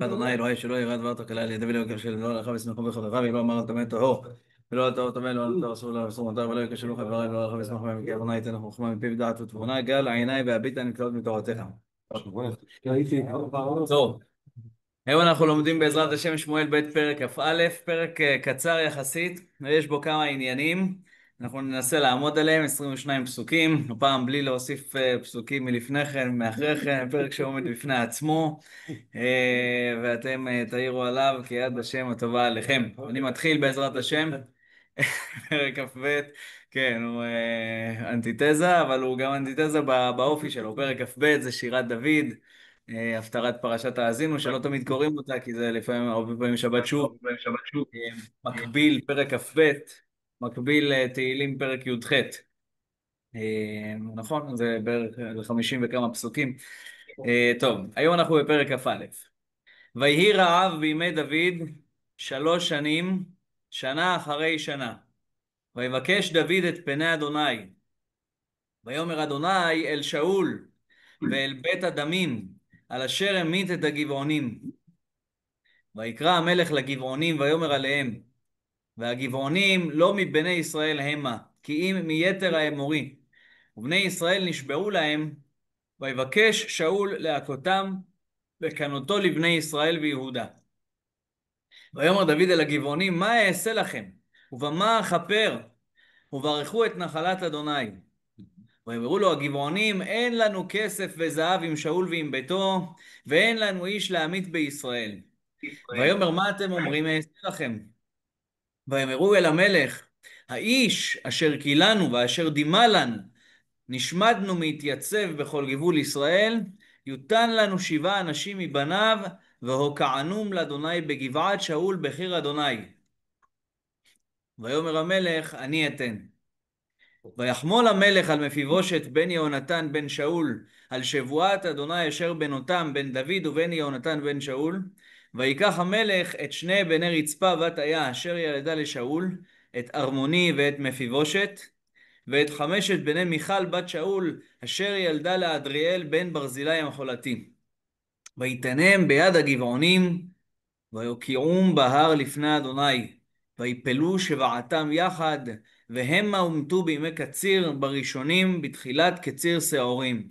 אדוני אלוהי שלא ירד דבר תקלה על ידי ולא יקשר לא לך בשמחו בחברך ולא אמר טמא טהור ולא טהור טמא לא טהור אסור לו אסור מותר ולא יקשרו חבריי ולא לך בשמחו כי אדוני ייתן לך חוכמה מפיו דעת ותבונה גל עיניי והביטה נקלעות מתורתך. טוב, היום אנחנו לומדים בעזרת השם שמואל ב' פרק כ"א, פרק קצר יחסית ויש בו כמה עניינים. אנחנו ננסה לעמוד עליהם, 22 פסוקים, הפעם בלי להוסיף פסוקים מלפני כן, מאחרי כן, פרק שעומד בפני עצמו. ואתם תעירו עליו כי יד השם הטובה עליכם. אני מתחיל בעזרת השם. פרק כ"ב, כן, הוא אנטיתזה, אבל הוא גם אנטיתזה באופי שלו. פרק כ"ב זה שירת דוד, הפטרת פרשת האזינו, שלא תמיד קוראים אותה, כי זה לפעמים, הרבה פעמים שבת שוב. אה, מקביל פרק כ"ב, מקביל תהילים פרק י"ח. נכון? זה בערך 50 וכמה פסוקים. טוב, היום אנחנו בפרק כ"א. ויהי רעב בימי דוד 3 שנים, שנה אחרי שנה. ויבקש דוד את פני אדוני. ויאמר אדוני אל שאול ואל בית הדמים, על אשר המית את הגבעונים. ויקרא המלך לגבעונים ויאמר עליהם, והגבעונים לא מבני ישראל המה, כי אם מיתר האמורי. ובני ישראל נשבעו להם, ויבקש שאול להכותם, וקנותו לבני ישראל ויהודה. ויאמר דוד אל הגבעונים, מה אעשה לכם? ובמה אכפר? וברכו את נחלת אדוני. ויאמרו לו הגבעונים, אין לנו כסף וזהב עם שאול ועם ביתו, ואין לנו איש להמית בישראל. ויאמר, מה אתם אומרים אעשה לכם? ויאמרו אל המלך, האיש אשר קילנו ואשר דימה לנו, נשמדנו מתייצב בכל גבול ישראל, יותן לנו 7 אנשים מבניו, והוקענום לאדוני בגבעת שאול בחיר אדוני. ויאמר המלך, אני אתן. ויחמול המלך על מפיבושת בן יהונתן בן שאול, על שבועת אדוני אשר בנותם בן דוד ובן יהונתן בן שאול. ויקח המלך את 2 בני רצפה בת איה אשר ילדה לשאול, את ארמוני ואת מפיבושת, ואת 5 בני מיכל בת שאול אשר ילדה לאדריאל בן ברזילי המחולתי. ויתנם ביד הגבעונים, ויוקיעום בהר לפני אדוני, ויפלו 7 יחד, והמה הומתו בימי קציר בראשונים בתחילת קציר שעורים.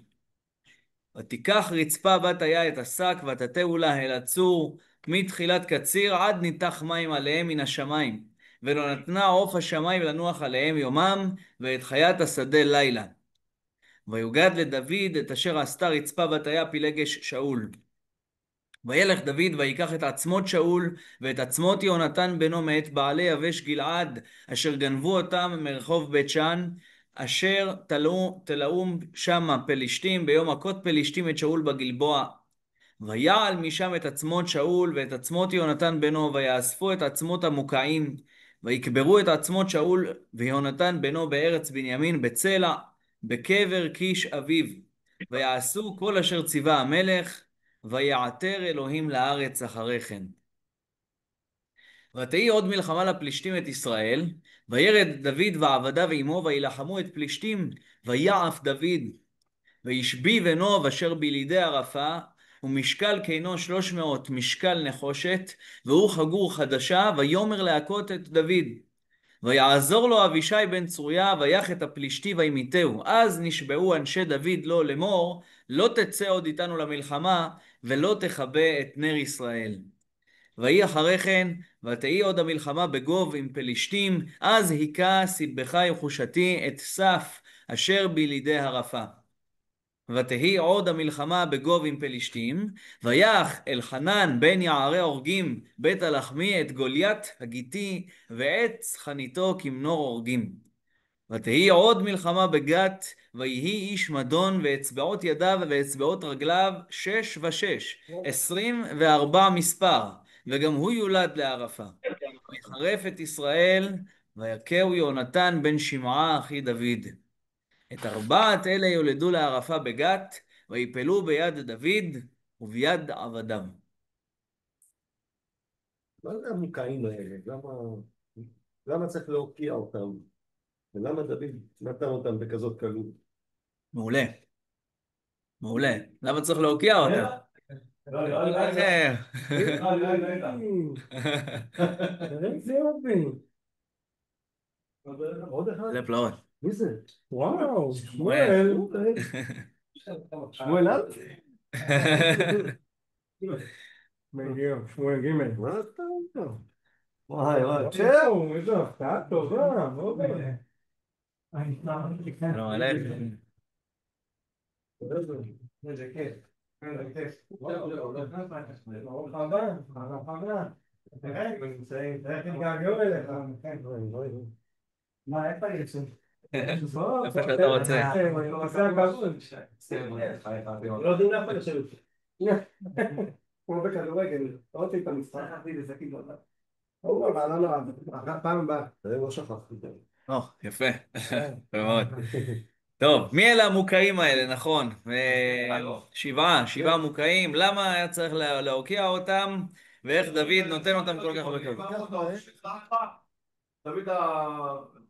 ותיקח רצפה בת איה את השק, ותתהו לה אל הצור מתחילת קציר עד ניתח מים עליהם מן השמיים, ולא נתנה עוף השמיים לנוח עליהם יומם, ואת חיית השדה לילה. ויוגד לדוד את אשר עשתה רצפה בת איה פילגש שאול. וילך דוד ויקח את עצמות שאול ואת עצמות יהונתן בנו מאת בעלי יבש גלעד, אשר גנבו אותם מרחוב בית שאן, אשר תלאום שמה פלישתים ביום מכות פלישתים את שאול בגלבוע. ויעל משם את עצמות שאול ואת עצמות יהונתן בנו, ויאספו את עצמות המוקעים, ויקברו את עצמות שאול ויהונתן בנו בארץ בנימין בצלע, בקבר קיש אביו. ויעשו כל אשר ציווה המלך, ויעתר אלוהים לארץ אחרי כן. ותהי עוד מלחמה לפלישתים את ישראל, וירד דוד ועבדיו עמו וילחמו את פלישתים, ויעף דוד. וישבי ונוב אשר בילידי ערפה, ומשקל קינו 300 משקל נחושת, והוא חגור חדשה, ויאמר להכות את דוד. ויעזור לו אבישי בן צרויה, ויח את הפלישתי וימיתהו. אז נשבעו אנשי דוד לו לאמור, לא תצא עוד איתנו למלחמה, ולא תכבה את נר ישראל. ויהי אחרי כן, ותהי עוד המלחמה בגוב עם פלישתים, אז היכה סיבכי וחושתי את סף אשר בילידי הרפה. ותהי עוד המלחמה בגוב עם פלישתים, ויח אלחנן בן יערי הורגים בית הלחמי את גוליית הגיתי ועץ חניתו כמנור הורגים. ותהי עוד מלחמה בגת, ויהי איש מדון ואצבעות ידיו ואצבעות רגליו 6 ו6, 24 מספר, וגם הוא יולד לערפה. ויחרף את ישראל, ויכהו יהונתן בן שמעה אחי דוד. את 4 אלה יולדו לערפה בגת, ויפלו ביד דוד וביד עבדיו. מה זה המוקעים האלה? למה צריך להוקיע אותם? ולמה דוד נתן אותם בכזאת קלות? מעולה. מעולה. למה צריך להוקיע אותם? אה, איזה יופי. עוד אחד? זה פלאות. מי זה? וואו, שמואל. שמואל. שמואל אלף? מגיע, שמואל ג'. מה אתה אומר? וואי וואי, צ'או, איזה הפתעה טובה, מאוד מעולה. שלום עליכם. איזה כיף. איזה כיף. ברוך הבא, ברוך הבא. תראה, תראה איך נתגעגעו אליך. מה, איפה יש? איפה שאתה רוצה. לא יודעים לאף לשבת. כמו בכדורגל, לא רוצה את המשחק. לא, פעם הבאה. זה לא שכחתי. יפה. יפה מאוד. טוב, מי אלה המוקעים האלה, נכון? שבעה מוקעים. למה היה צריך להוקיע אותם? ואיך דוד נותן אותם כל כך בכבוד? תביא את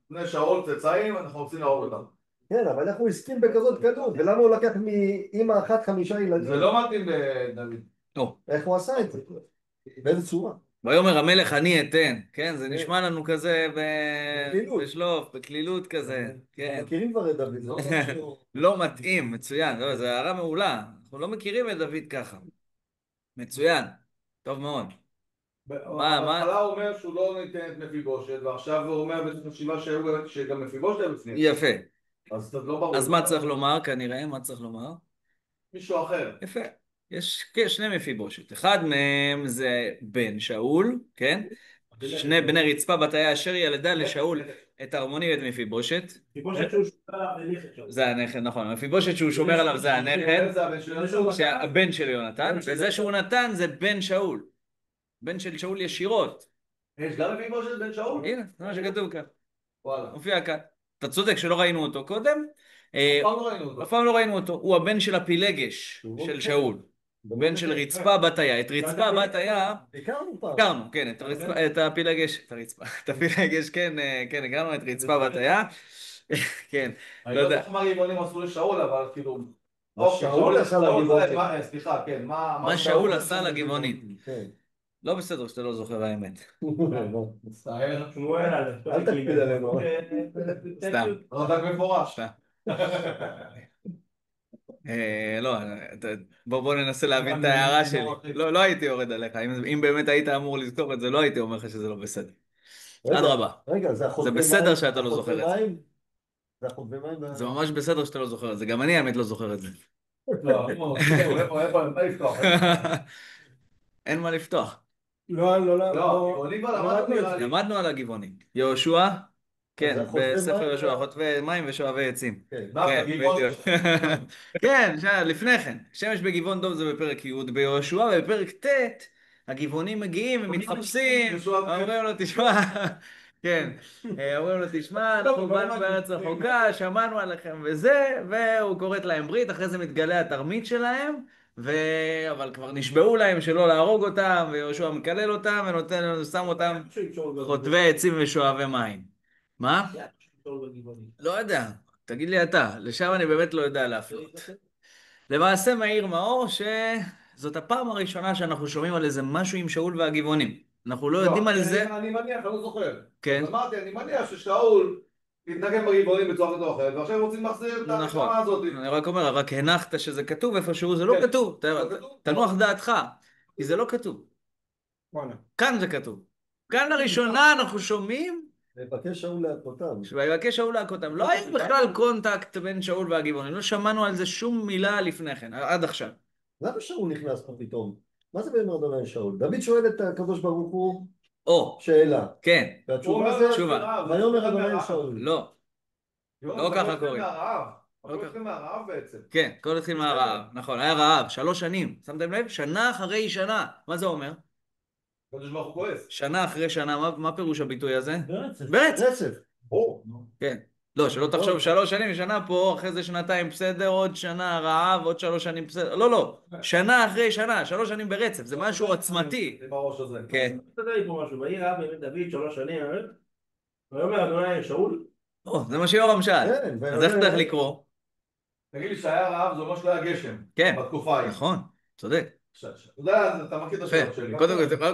בני שאול צאצאים, אנחנו רוצים להרוג אותם. כן, אבל איך הוא הסכים בכזאת קלות? ולמה הוא לקח מאמא אחת 5 ילדים? זה לא מתאים לדוד. טוב. איך הוא עשה את זה? באיזה צורה? ויאמר המלך אני אתן, כן? זה נשמע לנו כזה בקלילות. בשלוף, בקלילות כזה, כן. מכירים כבר את דוד, זה לא משהו... לא מתאים, מצוין, לא, זה הערה מעולה. אנחנו לא מכירים את דוד ככה. מצוין, טוב מאוד. בהתחלה הוא אומר שהוא לא ניתן את מפיבושת, ועכשיו הוא אומר בחשיבה שגם מפיבושת היה בפנים. יפה. אז זה לא ברור. אז מה צריך לומר כנראה? מה צריך לומר? מישהו אחר. יפה. יש שני מפיבושת. אחד מהם זה בן שאול, כן? שני בני רצפה בתיה אשר ילדה לשאול את הרמוני ואת מפיבושת. מפיבושת שהוא שומר עליו זה נכד שלו. זה הנכד, נכון. מפיבושת שהוא שומר עליו זה הנכד. שהבן של יונתן. וזה שהוא נתן זה בן שאול. בן של שאול ישירות. יש גם מפיבושת בן שאול? הנה, זה מה שכתוב כאן. וואלה. מופיע כאן. אתה צודק שלא ראינו אותו קודם. אף פעם לא ראינו אותו. הוא הבן של הפילגש של שאול. בן של רצפה בתיה. את רצפה בתיה... הכרנו, כן, את הפילגש, את הפילגש, כן, הכרנו את רצפה בתיה. כן, אני לא לא יודע. יודע מה ריבונים עשו לשאול, אבל כאילו... שאול עשה לגבעונית. סליחה, כן, מה שאול עשה לגבעונית. לא בסדר שאתה לא זוכר האמת. מצטער. אל תקפיד עלינו. סתם. רדק מפורש. לא, בוא ננסה להבין את ההערה שלי. לא הייתי יורד עליך. אם באמת היית אמור לזכור את זה, לא הייתי אומר לך שזה לא בסדר. אדרבה. רגע, זה בסדר שאתה לא זוכר את זה. זה החוטבי מים? זה ממש בסדר שאתה לא זוכר את זה. גם אני האמת לא זוכר את זה. לא, איפה לפתוח? אין מה לפתוח. לא, גבעונים כבר למדנו נראה לי. למדנו על הגבעונים. יהושע, כן, זה חוטבי בספר מים? יהושע, חוטבי מים ושואבי עצים. דווקא גבעון. כן, לפני כן. שמש בגבעון דום זה בפרק י' ביהושע, ובפרק ט' הגבעונים מגיעים ומתחפשים, אומרים לו תשמע, כן, אומרים לו תשמע, אנחנו באנו בארץ רחוקה, שמענו עליכם וזה, והוא כורת להם ברית, אחרי זה מתגלה התרמית שלהם, אבל כבר נשבעו להם שלא להרוג אותם, ויהושע מקלל אותם ונותן, שם אותם חוטבי עצים ושואבי מים. מה? לא יודע, תגיד לי אתה, לשם אני באמת לא יודע להפנות. למעשה מעיר מאור שזאת הפעם הראשונה שאנחנו שומעים על איזה משהו עם שאול והגבעונים. אנחנו לא יודעים על זה. אני מניח, אני לא זוכר. כן. אמרתי, אני מניח ששאול התנגן בגבעונים בצורה כזאת או אחרת, ועכשיו הם רוצים להחזיר את ההשלמה הזאת. אני רק אומר, רק הנחת שזה כתוב איפשהו, זה לא כתוב. תנוח דעתך, כי זה לא כתוב. כאן זה כתוב. כאן לראשונה אנחנו שומעים ויבקש שאול להכותם. ויבקש שאול להכותם. לא היה בכלל קונטקט בין שאול והגבעונים. לא שמענו על זה שום מילה לפני כן, עד עכשיו. למה שאול נכנס פה פתאום? מה זה ויאמר אדוני שאול? דוד שואל את הקדוש ברוך הוא שאלה. כן. והתשובה זה תשובה. ויאמר אדוני שאול. לא. לא ככה קוראים. הכל התחיל מהרעב בעצם. כן, הכל התחיל מהרעב. נכון, היה רעב, 3 שנים. שמתם לב? שנה אחרי שנה. מה זה אומר? קדוש ברוך הוא כועס. שנה אחרי שנה, מה פירוש הביטוי הזה? ברצף. כן. לא, שלא תחשוב 3 שנים, שנה פה, אחרי זה 2 בסדר, עוד שנה רעב, עוד 3 שנים בסדר. לא. שנה אחרי שנה, 3 שנים ברצף, זה משהו עוצמתי. זה בראש הזה. כן. אתה יודע לי פה משהו, ויהי רעב באמת דוד 3 שנים, ויאמר אדוני שאול. זה מה שיורם שאל. אז איך צריך לקרוא? תגיד לי שהיה רעב זה אומר שלא היה גשם. כן, בתקופה ההיא. נכון, צודק. אתה יודע, אתה מכיר את השאלות שלי.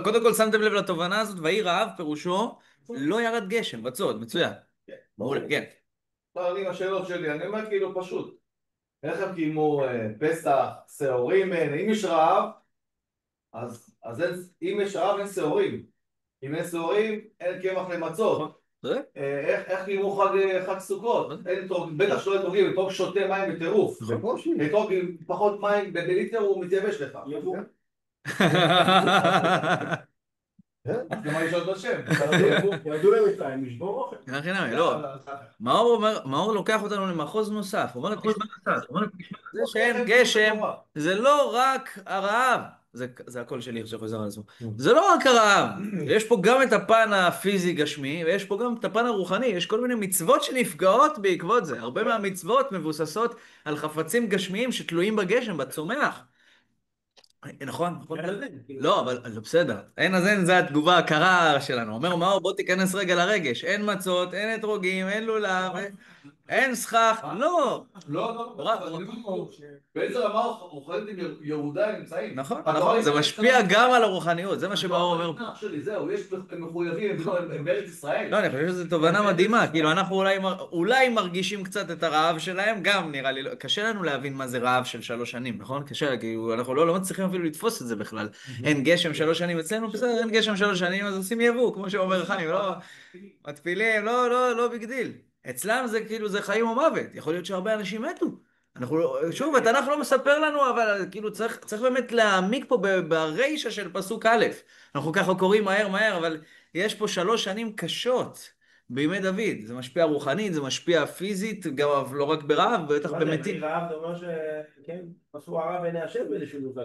קודם כל שמתם לב לתובנה הזאת, ויהי רעב פירושו לא ירד גשם, בצוד, מצוין. מעולה, כן. אני השאלות שלי, אני אומר כאילו פשוט. איך הם קיימו פסח, שעורים, אם יש רעב, אז אם יש רעב אין שעורים. אם אין שעורים, אין קמח למצות. איך קיימו חג סוכות? בטח שלא אתרוגים, אתרוג שותה מים בטירוף. אתרוג עם פחות מים בליטר הוא מתייבש לך. אז למה לשאול את השם? ירדו למצרים, לשבור אוכל. לא. מאור לוקח אותנו למחוז נוסף. הוא אומר, זה שאין גשם, זה לא רק הרעב. זה הקול שלי עכשיו חוזר על עצמו. זה לא רק הרעב. יש פה גם את הפן הפיזי גשמי, ויש פה גם את הפן הרוחני. יש כל מיני מצוות שנפגעות בעקבות זה. הרבה מהמצוות מבוססות על חפצים גשמיים שתלויים בגשם, בצומח. נכון, נכון. לא, אבל בסדר. אין אז אין, זה התגובה הקרה שלנו. אומר מאור, בוא תיכנס רגע לרגש. אין מצות, אין אתרוגים, אין לולב, אין סכך. לא. באיזה רמה אוכלת עם יהודה נמצאים? נכון, נכון. זה משפיע גם על הרוחניות. זה מה שמאור אומר. אח שלי, זהו, יש מחויבים, הם בארץ ישראל. לא, אני חושב שזו תובנה מדהימה. כאילו, אנחנו אולי מרגישים קצת את הרעב שלהם, גם נראה לי, קשה לנו להבין מה זה רעב של 3 שנים, נכון? קשה, כאילו, אנחנו לא מצליחים אפילו לתפוס את זה בכלל. אין גשם 3 שנים אצלנו, בסדר, אין גשם 3 שנים, אז עושים יבוא, כמו שאומר חיים, לא, מתפילים, לא ביג דיל. אצלם זה כאילו, זה חיים או מוות. יכול להיות שהרבה אנשים מתו. שוב, התנ"ך לא מספר לנו, אבל כאילו צריך באמת להעמיק פה ברישה של פסוק א'. אנחנו ככה קוראים מהר, אבל יש פה 3 שנים קשות בימי דוד. זה משפיע רוחנית, זה משפיע פיזית, גם לא רק ברעב, בטח במתים. רעב זה אומר שכן, עשו הרעב עיני השם באיזשהו מובן.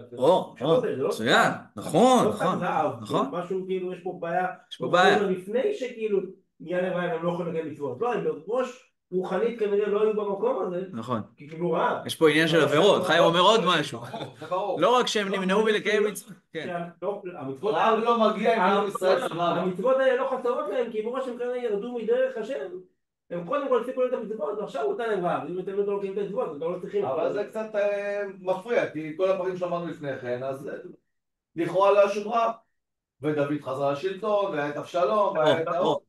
מצוין, נכון. משהו כאילו, יש פה בעיה. יש פה בעיה. לפני שכאילו, נהיה לרעב, הם לא יכולים לקיים מצוות. לא, הם בראש רוחנית כנראה לא היו במקום הזה. נכון. כי כאילו רעב. יש פה עניין של עבירות, חיים אומר עוד משהו. לא רק שהם נמנעו מלקיים מצוות. רעב לא מגיע עם עם ישראל סבבה. המצוות האלה לא חסרות להם, כי בראש הם כנראה ירדו מדרך השם. הם קודם כל הפסיקו את המצוות, ועכשיו הוא נתן להם רעב. אם אתם לא לוקחים את המצוות, אתם לא צריכים. אבל זה קצת מפריע, כי כל הפרקים שאמרנו לפני כן, אז לכאורה לא היה שום רעב. ודוד חזר לשלטון, והיה את אבשלום, והיה את האור.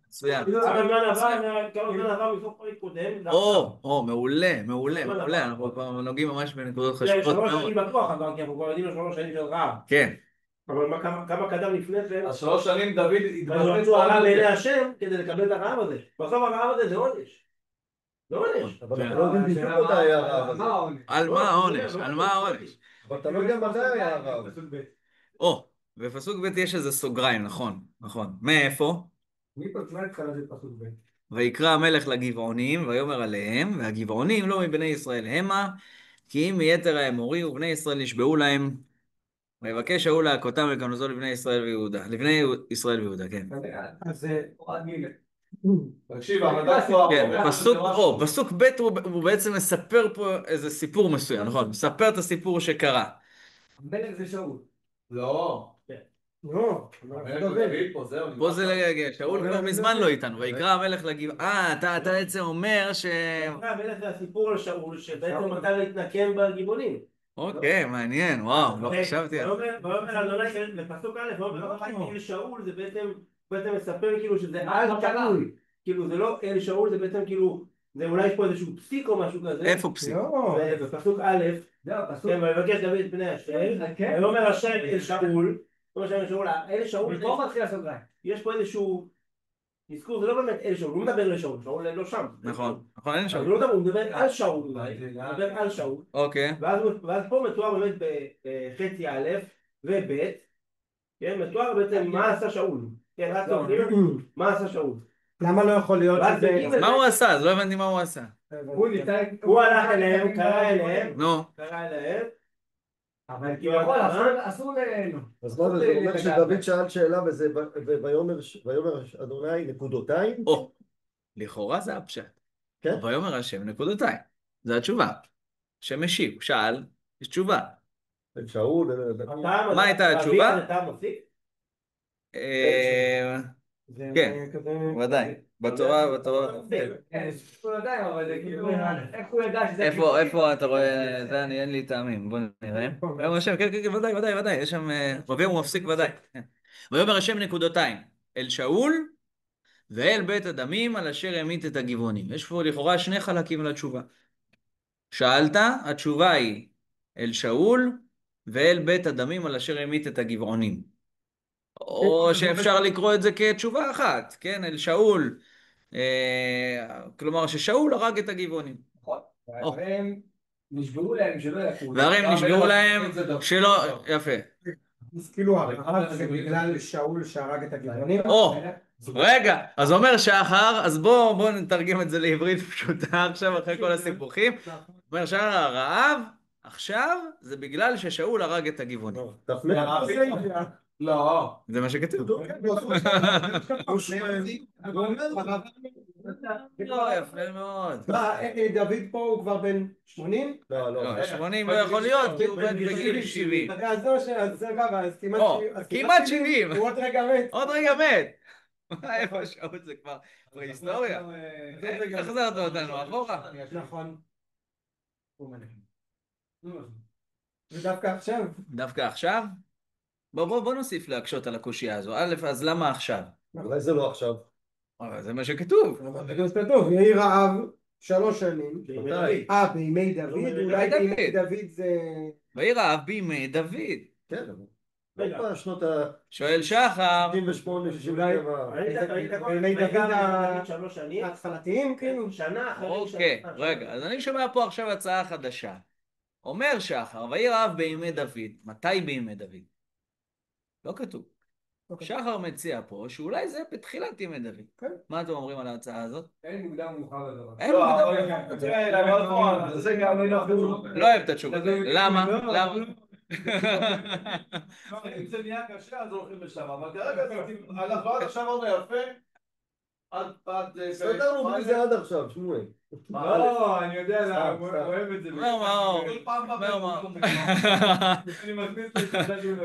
מצוין. כמה זמן עבר מסוף פרק קודם. מעולה. אנחנו כבר נוגעים ממש בנקודות חשובות. 3 שנים בטוח, אבל כי אנחנו כבר יודעים 3 שנים של רעב. כן. אבל כמה קדם לפני זה? אז 3 שנים דוד התבטא הרעב בעיני השם כדי לקבל את הרעב הזה. בסוף הרעב הזה זה עונש. זה עונש. אבל אנחנו לא יודעים בדיוק מתי היה הרעב הזה. על מה העונש? אבל אתה לא יודע מתי היה הרעב. בפסוק ב' יש איזה סוגריים, נכון. מאיפה? מי פתמה איתך לזה פסוק ב'? ויקרא המלך לגבעונים, ויאמר עליהם, והגבעונים לא מבני ישראל המה, כי אם מיתר האמורי ובני ישראל נשבעו להם, ויבקש שאול להכותם וכנוזו לבני ישראל ויהודה. לבני ישראל ויהודה, כן. אז תקשיב, המדע כבר... כן, פסוק ב' הוא בעצם מספר פה איזה סיפור מסוים, נכון? מספר את הסיפור שקרה. המלך זה שאול. לא. לא. פה זה לגגל, שאול כבר מזמן לא איתנו, ויקרא המלך לגבעונים. אתה בעצם אומר ש... המלך זה הסיפור על שאול, שבעצם אתה להתנקם בגבעונים. אוקיי, מעניין, וואו, לא חשבתי על זה. ואומר אדוני, בפסוק א', אל שאול זה בעצם מספר כאילו שזה אל שאול. כאילו זה לא אל שאול, זה בעצם כאילו, זה אולי יש פה איזשהו פסיק או משהו כזה. איפה פסיק? ובפסוק א', כן, ויבקש דוד את פני השם, ואומר השם אל שאול, אל שאול, יש פה איזשהו נזכור, זה לא באמת אל שאול, הוא מדבר לשאול, שאול לא שם. נכון, אין שאול. הוא מדבר על שאול, אוקיי. ואז פה מתואר באמת בחצי א' וב', כן, מתואר בעצם מה עשה שאול. כן, רק תוכלים, מה עשה שאול. למה לא יכול להיות שזה... מה הוא עשה? אז לא הבנתי מה הוא עשה. הוא הלך אליהם, קרא אליהם, אבל כביכול אסור לנו. אז מה זה אומר שדוד שאל שאלה וזה ויאמר אדוני נקודותיים? לכאורה זה הפשט. כן? ויאמר השם נקודותיים. זו התשובה. השם משיב, הוא שאל, יש תשובה. שאול... מה הייתה התשובה? כן, ודאי. בתורה. איך הוא ידע שזה... איפה אתה רואה, דני, אין לי טעמים, בוא נראה. ויאמר השם, כן, ודאי, יש שם, רביע הוא מפסיק ודאי. ויאמר השם נקודתיים, אל שאול ואל בית הדמים על אשר המית את הגבעונים. יש פה לכאורה שני חלקים לתשובה. שאלת, התשובה היא אל שאול ואל בית הדמים על אשר המית את הגבעונים. או שאפשר לקרוא את זה כתשובה אחת, כן, אל שאול, כלומר ששאול הרג את הגבעונים. והרי הם נשבעו להם שלא יקרו. והרי הם נשבעו להם שלא, יפה. אז כאילו הרעב זה בגלל שאול שהרג את הגבעונים? רגע, אז אומר שחר, אז בואו נתרגם את זה לעברית פשוטה עכשיו אחרי כל הסיפוכים. אומר שחר, הרעב עכשיו זה בגלל ששאול הרג את הגבעונים. לא. זה מה שכתוב. לא, יפה מאוד. דוד פה הוא כבר בן 80? לא, 80 לא יכול להיות, כי הוא בגיל 70. אז לא, אז זה בא, אז כמעט 70. הוא עוד רגע מת. עוד רגע מת. איפה שאול זה כבר פרה-היסטוריה. איך חזרת אותנו אחורה? נכון. ודווקא עכשיו? דווקא עכשיו? בוא נוסיף להקשות על הקושיה הזו. א', אז למה עכשיו? אולי זה לא עכשיו. אבל זה מה שכתוב. זה כתוב, יהי רעב 3 שנים. בימי דוד? אולי בימי דוד זה... ויהי רעב בימי דוד. כן, לא בשנות ה... שואל שחר. 68, 67. בימי דוד ההתחלתיים, כאילו? שנה אחרי... אוקיי, רגע, אז אני שומע פה עכשיו הצעה חדשה. אומר שחר, ויהי רעב בימי דוד. מתי בימי דוד? לא כתוב. שחר מציע פה שאולי זה בתחילת ימי דוד. מה אתם אומרים על ההצעה הזאת? אין מוקדם מאוחר לדבר. אין מוקדם. לא אוהב את התשובה. למה? אם זה נהיה קשה אז הולכים לשם, אבל כרגע אנחנו עד עכשיו אמרנו יפה. סתרנו בלי זה עד עכשיו, שמואל. לא, אני יודע, הוא אוהב את זה.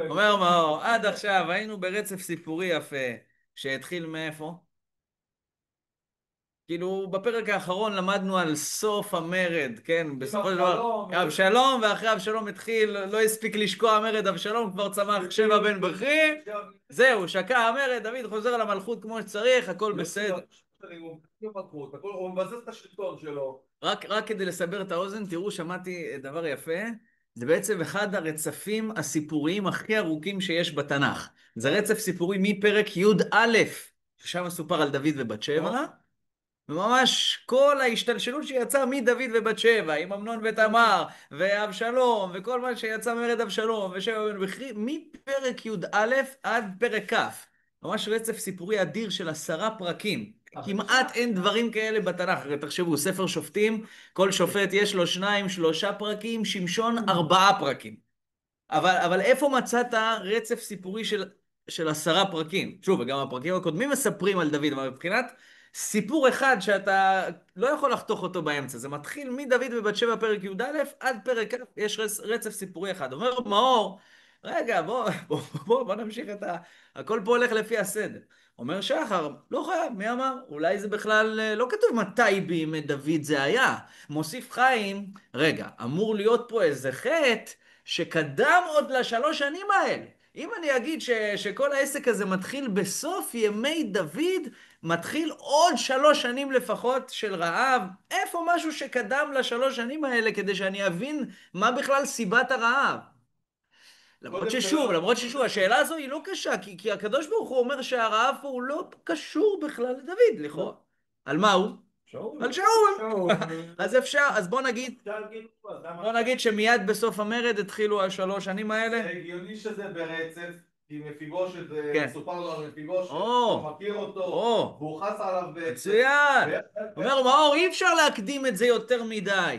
אומר מאור, עד עכשיו היינו ברצף סיפורי יפה שהתחיל מאיפה? כאילו בפרק האחרון למדנו על סוף המרד, כן? בסופו של דבר אבשלום, ואחרי אבשלום התחיל, לא הספיק לשקוע המרד, אבשלום כבר צמח 7 בן בכרי, זהו, שקע המרד, דוד חוזר למלכות כמו שצריך, הכל בסדר. הוא מבסס את השלטון שלו. רק כדי לסבר את האוזן, תראו, שמעתי דבר יפה, זה בעצם אחד הרצפים הסיפוריים הכי ארוכים שיש בתנ"ך. זה רצף סיפורי מפרק י"א, ששם מסופר על דוד ובת שבע, וממש כל ההשתלשלות שיצאה מדוד ובת שבע, עם אמנון ותמר, ואבשלום, וכל מה שיצא מרד אבשלום, ושבע בן בכרי, מפרק י"א עד פרק כ'. ממש רצף סיפורי אדיר של 10 פרקים. כמעט אין דברים כאלה בתנ"ך. תחשבו, ספר שופטים, כל שופט יש לו 2-3 פרקים, שמשון 4 פרקים. אבל איפה מצאת רצף סיפורי של 10 פרקים? שוב, וגם הפרקים הקודמים מספרים על דוד, אבל מבחינת סיפור אחד שאתה לא יכול לחתוך אותו באמצע. זה מתחיל מדוד ובת שבע פרק י"א עד פרק כ', יש רצף סיפורי אחד. אומר מאור, רגע, בוא נמשיך הכל פה הולך לפי הסדר. אומר שחר, לא חייב, מי אמר? אולי זה בכלל לא כתוב מתי בימי דוד זה היה. מוסיף חיים, רגע, אמור להיות פה איזה חטא שקדם עוד ל3 שנים האלה. אם אני אגיד שכל העסק הזה מתחיל בסוף ימי דוד, מתחיל עוד 3 שנים לפחות של רעב, איפה משהו שקדם ל3 שנים האלה כדי שאני אבין מה בכלל סיבת הרעב? למרות ששוב, השאלה הזו היא לא קשה, כי הקדוש ברוך הוא אומר שהרעב פה הוא לא קשור בכלל לדוד, לכאורה. על מה הוא? על שאול. אז אפשר, אז בוא נגיד שמיד בסוף המרד התחילו 3 שנים האלה. זה הגיוני שזה ברצף, כי מפיבושת, סופר לו על מפיבושת, הוא מכיר אותו, והוא חס עליו מצוין. אומר מאור, אי אפשר להקדים את זה יותר מדי.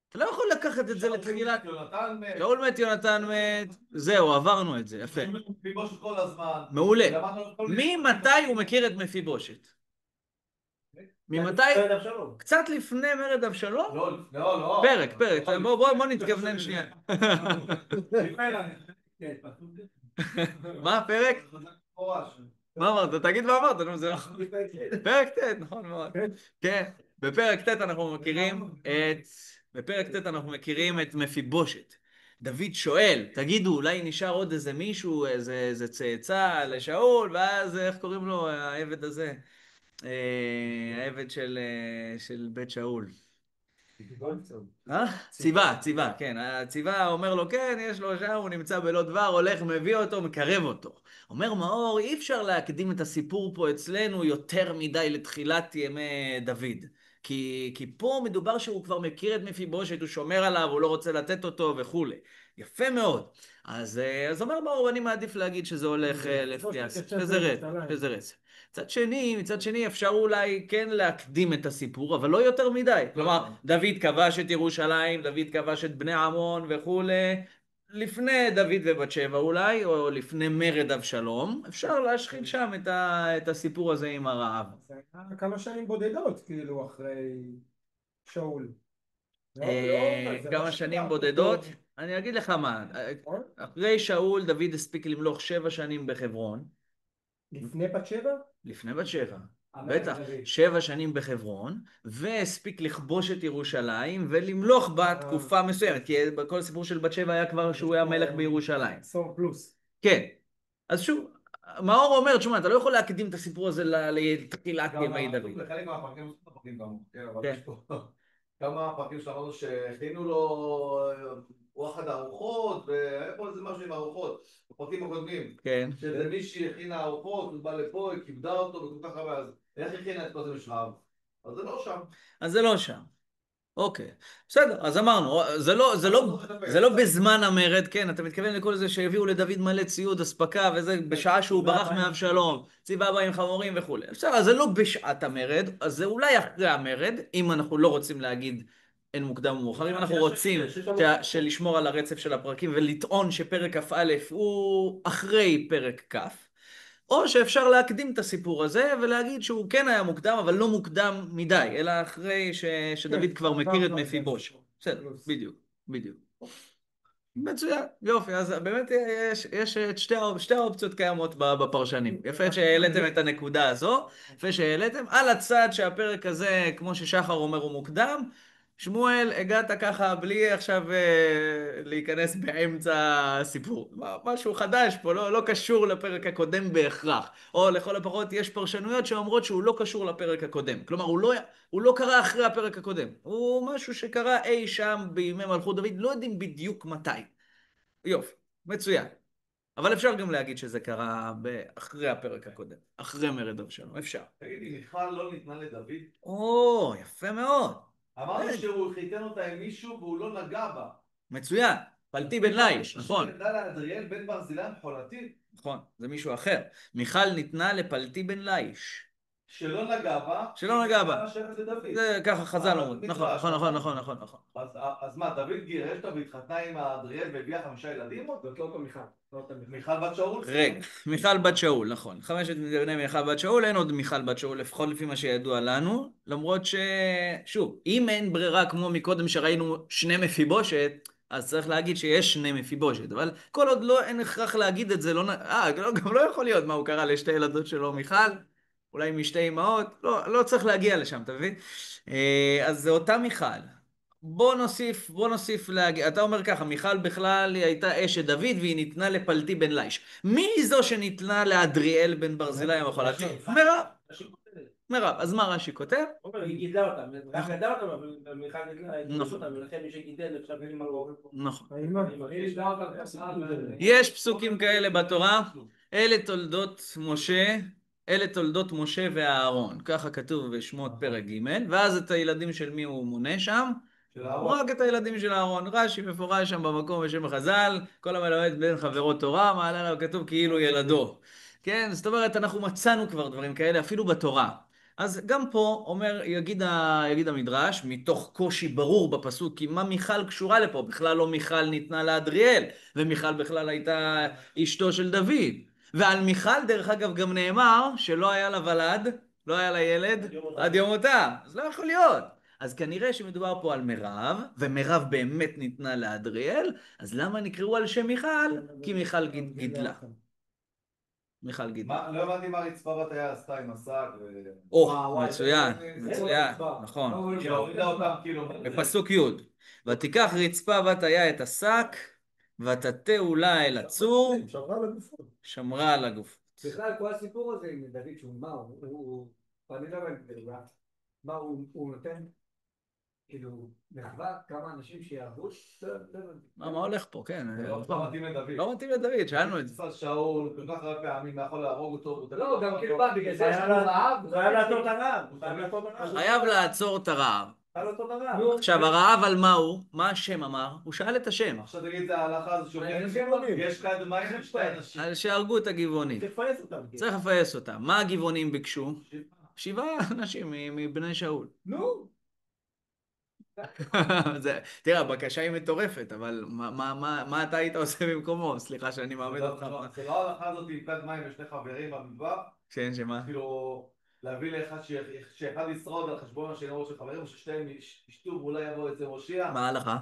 אתה לא יכול לקחת את זה לתחילת... שאול מת, יונתן מת, זהו, עברנו את זה, יפה. מפיבושת כל הזמן. מעולה. ממתי הוא מכיר את מפיבושת? ממתי? קצת לפני מרד אבשלום? לא. פרק, בוא נתכוונן שנייה. מה, פרק? מה אמרת? תגיד מה אמרת, נו, זה נכון. פרק ט', נכון מאוד. כן, בפרק ט' אנחנו מכירים את מפיבושת. דוד שואל, תגידו, אולי נשאר עוד איזה מישהו, איזה צאצא לשאול, ואז איך קוראים לו, העבד הזה? העבד של בית שאול. ציווה, כן. הציווה אומר לו, כן, יש לו שם, הוא נמצא בלא דבר, הולך, מביא אותו, מקרב אותו. אומר מאור, אי אפשר להקדים את הסיפור פה אצלנו יותר מדי לתחילת ימי דוד. כי פה מדובר שהוא כבר מכיר את מפיבושת, הוא שומר עליו, הוא לא רוצה לתת אותו וכו'. יפה מאוד. אז אומר מאור, אני מעדיף להגיד שזה הולך לפי שזה רצף. מצד שני אפשר אולי כן להקדים את הסיפור, אבל לא יותר מדי. כלומר, דוד כבש את ירושלים, דוד כבש את בני עמון וכו', לפני דוד ובת שבע אולי, או לפני מרד אבשלום, אפשר להשחיל שם את הסיפור הזה עם הרעב. זה היה כמה שנים בודדות, כאילו, אחרי שאול. כמה שנים בודדות? אני אגיד לך מה, אחרי שאול דוד הספיק למלוך 7 שנים בחברון. לפני בת שבע? לפני בת שבע, בטח, 7 שנים בחברון, והספיק לכבוש את ירושלים ולמלוך בה תקופה מסוימת, כי בכל הסיפור של בת שבע היה כבר שהוא היה מלך בירושלים. עשור פלוס. כן, אז שוב, מאור אומר, תשמע, אתה לא יכול להקדים את הסיפור הזה לתחילת ימי דוד. לחלק מהפרקים יש פרקים גם, כן, אבל יש פה כמה פרקים שאמרנו שהכינו לו וואחד ארוחות, והיה פה איזה משהו עם ארוחות, בפרקים הקודמים. כן. שזה מישהי הכינה ארוחות, הוא בא לפה, היא כיבדה אותו וכל כך הרבה, אז איך הכינה את כל זה משלב? אז זה לא שם. אז זה לא שם. אוקיי, בסדר, אז אמרנו, זה לא בזמן המרד, כן, אתה מתכוון לכל זה שהביאו לדוד מלא ציוד, אספקה וזה, בשעה שהוא ברח מאבשלום, ציווה בהם חמורים וכו'. בסדר, אז זה לא בשעת המרד, אז זה אולי אחרי המרד, אם אנחנו לא רוצים להגיד אין מוקדם ומאוחר, אם אנחנו רוצים לשמור על הרצף של הפרקים ולטעון שפרק כ"א הוא אחרי פרק כ', או שאפשר להקדים את הסיפור הזה ולהגיד שהוא כן היה מוקדם, אבל לא מוקדם מדי, אלא אחרי שדוד כבר מכיר את מפיבושת. בסדר, בדיוק. מצוין, יופי, אז באמת יש את שתי האופציות קיימות בפרשנים. יפה שהעליתם את הנקודה הזו, יפה שהעליתם. על הצד שהפרק הזה, כמו ששחר אומר, הוא מוקדם, שמואל, הגעת ככה בלי עכשיו להיכנס באמצע הסיפור. משהו חדש פה, לא קשור לפרק הקודם בהכרח. או לכל הפחות יש פרשנויות שאומרות שהוא לא קשור לפרק הקודם. כלומר, הוא לא קרה אחרי הפרק הקודם. הוא משהו שקרה אי שם בימי מלכות דוד, לא יודעים בדיוק מתי. יופי, מצוין. אבל אפשר גם להגיד שזה קרה אחרי הפרק הקודם, אחרי מרד אבשלום, אפשר. תגידי, מיכל לא ניתנה לדוד? או, יפה מאוד. אמרנו שהוא חיתן אותה עם מישהו והוא לא נגע בה. מצוין, פלטי בן ליש, נכון. ניתנה לאדריאל בן ברזילי המחולתי. נכון, זה מישהו אחר. מיכל ניתנה לפלטי בן ליש. שלא נגע בה. שלא נגע בה. לדוד. זה ככה חז"ל אומרים. נכון. אז מה, דוד גירש אותה והתחתנה עם האדריאל והביאה 5 ילדים? זאת לא אותו מיכל. מיכל בת שאול? רגע, מיכל בת שאול, נכון. 5 בני מיכל בת שאול, אין עוד מיכל בת שאול, לפחות לפי מה שידוע לנו. למרות שוב, אם אין ברירה כמו מקודם שראינו 2 מפיבושת, אז צריך להגיד שיש 2 מפיבושת. אבל כל עוד אין הכרח להגיד את זה, גם לא יכול להיות מה הוא קרא לשתי ילדות שלו מיכל. אולי משתי אמהות, לא צריך להגיע לשם, אתה מבין? אז זה אותה מיכל. בוא נוסיף להגיד, אתה אומר ככה, מיכל בכלל היא הייתה אשת דוד והיא ניתנה לפלטי בן ליש. מי היא זו שניתנה לאדריאל בן ברזילי המחולתי? מירב. אז מה רש"י כותב? היא גידלה אותם, רק גדלה אותם, אבל מיכל גידלה אותם, ולכן מי שגידל עכשיו אין מה לא. נכון. יש פסוקים כאלה בתורה, אלה תולדות משה ואהרון, ככה כתוב בשמות פרק ג', ואז את הילדים של מי הוא מונה שם? רק את הילדים של אהרון. רש"י מפורש שם במקום בשם החז"ל, כל המלמד בין חברות תורה, מעלה עליו כתוב כאילו ילדו. כן, זאת אומרת, אנחנו מצאנו כבר דברים כאלה, אפילו בתורה. אז גם פה יגיד המדרש, מתוך קושי ברור בפסוק, כי מה מיכל קשורה לפה? בכלל לא מיכל ניתנה לאדריאל, ומיכל בכלל הייתה אשתו של דוד. ועל מיכל, דרך אגב, גם נאמר שלא היה לה ולד, לא היה לה ילד, עד יום מותה. אז לא יכול להיות. אז כנראה שמדובר פה על מירב, ומירב באמת ניתנה לאדריאל, אז למה נקראו על שם מיכל? כי מיכל גידלה. מיכל גידי. לא הבנתי מה רצפה בת היה עשתה עם השק או, מצוין, מצוין, לא, נכון. היא הורידה אותם כאילו. בפסוק י' ותיקח רצפה בת היה את השק, ותטה לה אל הצור, שמרה על הגופות. שמרה על הגוף. בכלל, כל הסיפור הזה עם דוד, שהוא מה, אני לא הבנתי, מה הוא נותן? כאילו, מחווה כמה אנשים שיעברו? מה הולך פה, כן. לא מתאים לדוד. לא מתאים לדוד, שאלנו את זה. תפס שאול, כל כך הרבה פעמים, יכול להרוג אותו. לא, גם כאילו בא, בגלל זה יש לנו רעב. הוא חייב לעצור את הרעב. הוא חייב לעצור את הרעב. חייב לעצור את הרעב. חייב לעצור את הרעב. עכשיו, הרעב על מה הוא? מה השם אמר? הוא שאל את השם. עכשיו תגיד את ההלכה הזו שאומרים, יש כאן מים שתי אנשים. על שהרגו את הגבעונים. תפייס אותם. צריך לפייס אותם. מה הגבעונים ביקשו? 7 אנשים מבני שאול. נו. תראה, הבקשה היא מטורפת, אבל מה אתה היית עושה במקומו? סליחה שאני מעמיד אותך. זה לא ההלכה הזאת עם כד מים ושני חברים במדבר? כן, שמה? כאילו, להביא לאחד שאחד ישרוד על חשבון השני ראש של חברים, או ששתיהם ישתו ואולי יבוא אצל מושיע? מה ההלכה?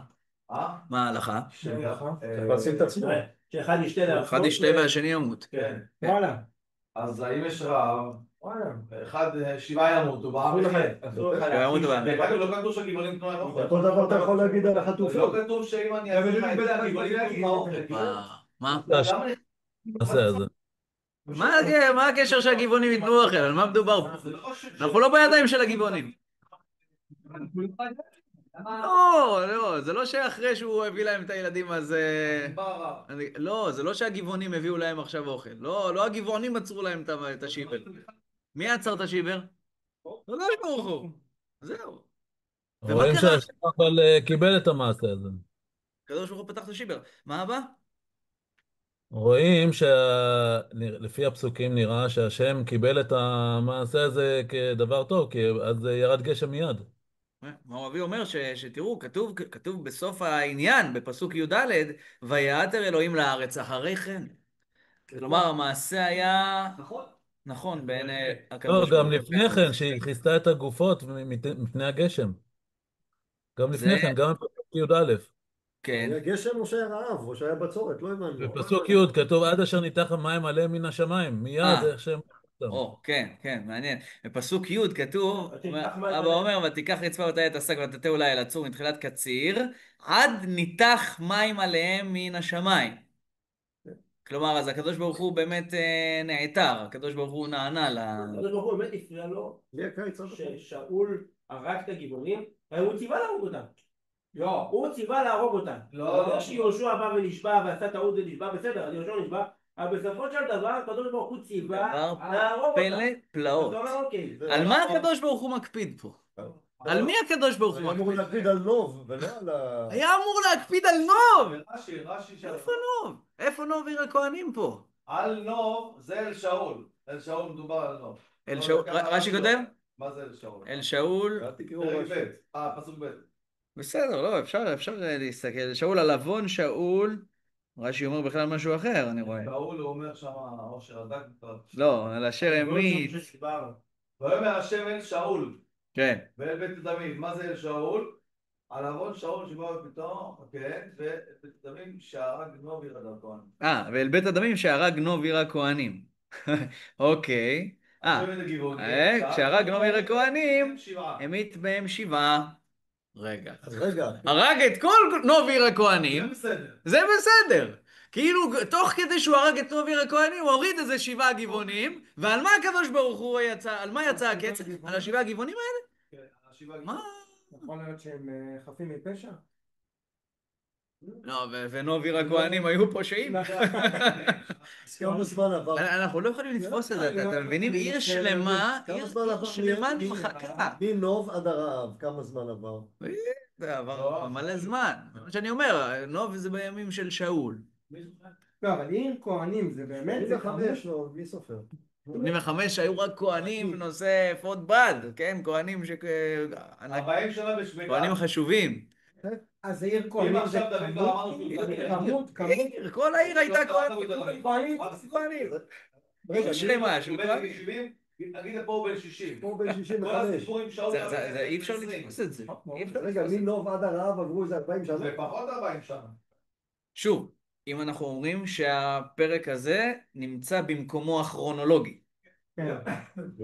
אה? מה ההלכה? תפסים את עצמו. שאחד ישתה לעצמו. אחד ישתה והשני ימות. כן. וואלה. אז האם יש רעב? וואלה. 7 ימותו, בעם אחד. ימותו בעם. לא כתוב שהגבעונים תנו להם אוכל. אותו דבר אתה יכול להגיד על החטופים. לא כתוב שאם אני אעשה לך את זה, הגבעונים תנו אוכל. מה? נעשה את זה. מה הקשר שהגבעונים ייתנו אוכל? על מה מדובר פה? אנחנו לא בידיים של הגבעונים. לא, זה לא שאחרי שהוא הביא להם את הילדים אז... לא, זה לא שהגבעונים הביאו להם עכשיו אוכל. לא הגבעונים עצרו להם את השיבר. מי עצר את השיבר? לא ברוך הוא. זהו. רואים שהשם אבל קיבל את המעשה הזה. הקדוש ברוך הוא פתח את השיבר. מה הבא? רואים שלפי הפסוקים נראה שהשם קיבל את המעשה הזה כדבר טוב, כי אז ירד גשם מיד. מור אבי אומר שתראו, כתוב בסוף העניין, בפסוק י"ד, ויעתר אלוהים לארץ אחרי כן. כלומר, המעשה היה... נכון, בין לא, הקדוש ברוך גם הוא. לפני כן, שהיא כיסתה את הגופות מפני הגשם. גם לפני כן, גם בפסוק י"א. כן. היה גשם או שהיה רעב, או שהיה בצורת, לא הבנו. בפסוק י' כתוב עד אשר ניתח המים עליהם מן השמיים. מיד איך שהם... כן, מעניין. בפסוק י' כתוב, אבא אומר, ותיקח רצפה ותהיה את השק ותטה אולי אל הצור מתחילת קציר, עד ניתח מים עליהם מן השמיים. כלומר, אז הקדוש ברוך הוא באמת נעתר, הקדוש ברוך הוא נענה הקדוש ברוך הוא באמת הפריע לו ששאול הרג את הגבעונים, הוא ציווה להרוג אותם. לא, הוא ציווה להרוג אותם. לא שיהושע בא ונשבע ועשה טעות ונשבע, בסדר, אז יהושע נשבע, אבל בסופו של דבר הקדוש ברוך הוא ציווה להרוג אותם. פלא פלאות. על מה הקדוש ברוך הוא מקפיד פה? על מי הקדוש ברוך הוא הוא אמור מקפיד? להקפיד על נוב, ולא על ה... היה אמור להקפיד על נוב! רש"י שם. איפה נוב? איפה נוב עיר הכהנים פה? על נוב זה אל שאול. אל שאול מדובר על נוב. אל שאול, רש"י כותב? מה זה אל שאול? אל שאול, אל תקראו פרק רש"י. ב', פסוק ב'. בסדר, לא, אפשר להסתכל. שאול על עוון שאול, רש"י אומר בכלל משהו אחר, אני רואה. שאול הוא אומר שם, אושר הדק. לא, על אשר המית. ויאמר השם אל שאול, כן. ואל בית דוד, מה זה אל שאול? על עוון שאול שבא בפתאום, כן, ובית דמים שהרג נוב עיר הכהנים. ואל בית הדמים שהרג נוב עיר הכהנים. אוקיי. כשהרג נוב עיר הכהנים, המית בהם 7. רגע. אז רגע. הרג את כל נוב עיר הכהנים. זה בסדר. כאילו, תוך כדי שהוא הרג את נוב עיר הכהנים, הוא הוריד איזה 7 גבעונים, ועל מה הקדוש ברוך הוא יצא, על מה יצא הקץ? על 7 הגבעונים האלה? מה? יכול להיות שהם חפים מפשע? לא, ונוב עיר הכהנים היו פושעים. כמה זמן עבר? אנחנו לא יכולים לתפוס את זה, אתם מבינים? עיר שלמה, כמה עיר זמן עבר? שלמה נמחקה. מנוב עד הרעב, כמה זמן עבר? זה עבר מלא זמן. מה שאני אומר, נוב זה בימים של שאול. לא, אבל עיר כהנים זה באמת... 85, לא, מי סופר? 85 היו רק כהנים נושא אפוד בד, כן? כהנים 40 שנה בשמיטה. כהנים חשובים. אז העיר אם כהנים זה עכשיו דוד לא אמרנו כמות. כל העיר הייתה כהנים. עיר שלמה של כהנים. נגיד פה הוא בן 60. פה בן כל 65. הסיפורים שאול... אי אפשר לתפוס את זה. רגע, מנוב עד הרעב עברו איזה 40 שנה? זה פחות 40 שנה. שוב, אם אנחנו אומרים שהפרק הזה נמצא במקומו הכרונולוגי. כן.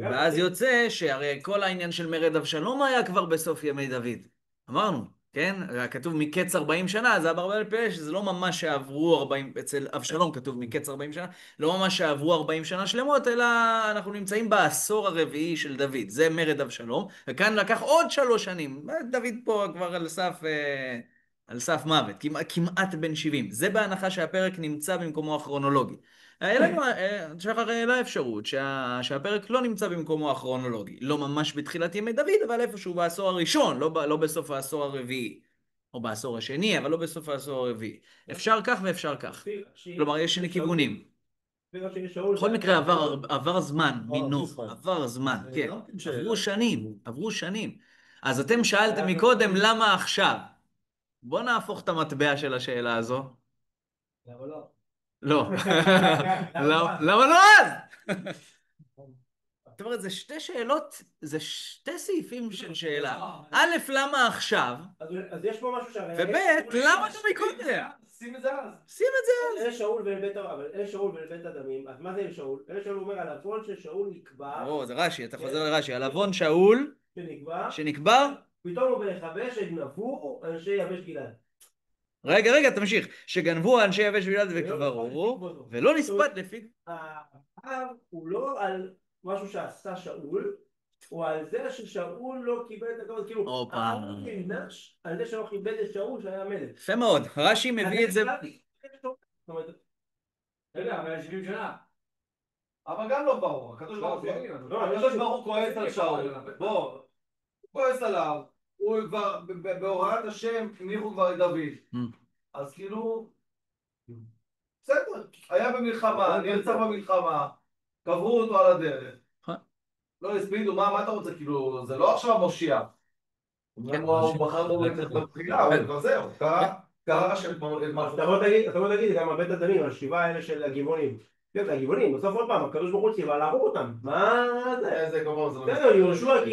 ואז יוצא שהרי כל העניין של מרד אבשלום היה כבר בסוף ימי דוד. אמרנו, כן? היה כתוב מקץ 40 שנה, זה אברבאל פלא, שזה לא ממש שעברו 40, אצל אבשלום כתוב מקץ 40 שנה, לא ממש שעברו 40 שנה שלמות, אלא אנחנו נמצאים בעשור הרביעי של דוד. זה מרד אבשלום, וכאן לקח עוד 3 שנים. דוד פה כבר על סף מוות, כמעט בן 70. זה בהנחה שהפרק נמצא במקומו הכרונולוגי. שחר העלה אפשרות שהפרק לא נמצא במקומו הכרונולוגי, לא ממש בתחילת ימי דוד, אבל איפשהו בעשור הראשון, לא בסוף העשור הרביעי, או בעשור השני, אבל לא בסוף העשור הרביעי. אפשר כך ואפשר כך. כלומר, יש שני כיוונים. בכל מקרה עבר זמן, עבר זמן, כן. עברו שנים. אז אתם שאלתם מקודם למה עכשיו. בואו נהפוך את המטבע של השאלה הזו. למה לא? לא. למה לא אז? זאת אומרת, זה שתי שאלות, זה שתי סעיפים של שאלה. א', למה עכשיו? אז יש פה משהו וב', למה אתה מקודם? שים את זה אז. שים את זה אז. אלה שאול ולבית הדמים, אז מה זה אלה שאול? אלה שאול אומר על עוון של שאול נקבר. זה רש"י, אתה חוזר לרש"י. על עוון שאול שנקבר. פתאום הוא בלכבש שגנבו אנשי יבש גלעד. רגע, תמשיך. שגנבו אנשי יבש גלעד וקברו, ולא נספד לפי... האב הוא לא על משהו שעשה שאול, הוא על זה ששאול לא קיבל את הכבוד, כאילו, האב נענש על זה שלא קיבל את שאול שהיה מלך. יפה מאוד, רש"י מביא את זה... רגע, אבל 70 שנה. אבל גם לא ברור, הקדוש ברוך הוא כועס על שאול. בוא, הוא כועס עליו, הוא כבר, בהוראת השם, הניחו כבר את דוד. אז כאילו, בסדר, היה במלחמה, נרצח במלחמה, קברו אותו על הדרך. לא הספידו, מה אתה רוצה? כאילו, זה לא עכשיו המושיע. הוא בחר לו בתחילה, הוא כבר זהו, קרה שם את מה. אתה בוא תגיד גם הבית הדמים, השבעה האלה של הגבעונים. כן, הגבעונים, בסוף עוד פעם, הקדוש ברוך הוא ציווה להרוג אותם. מה זה? איזה כמובן, זה לא בסדר, יהושע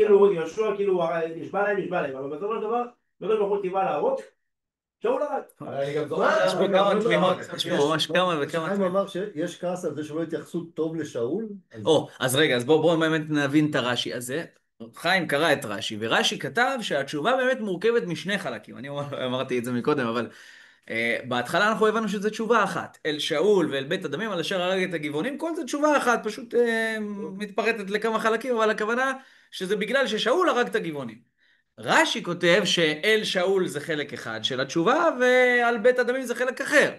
כאילו נשבע להם, אבל בסוף הדבר, הקדוש ברוך הוא ציווה להרוג, שאול הרג. יש פה כמה תמימות, יש פה ממש כמה וכמה. חיים אמר שיש כעס על זה שלא התייחסו טוב לשאול. אז רגע, אז בואו באמת נבין את הרש"י הזה. חיים קרא את רש"י, ורש"י כתב שהתשובה באמת מורכבת משני חלקים. אני אמרתי את זה מקודם, אבל בהתחלה אנחנו הבנו שזו תשובה אחת. אל שאול ואל בית הדמים, על אשר הרג את הגבעונים, כל זה תשובה אחת, פשוט מתפרטת לכמה חלקים, אבל הכוונה שזה בגלל ששאול הרג את הגבעונים. רש"י כותב שאל שאול זה חלק אחד של התשובה, ועל בית הדמים זה חלק אחר.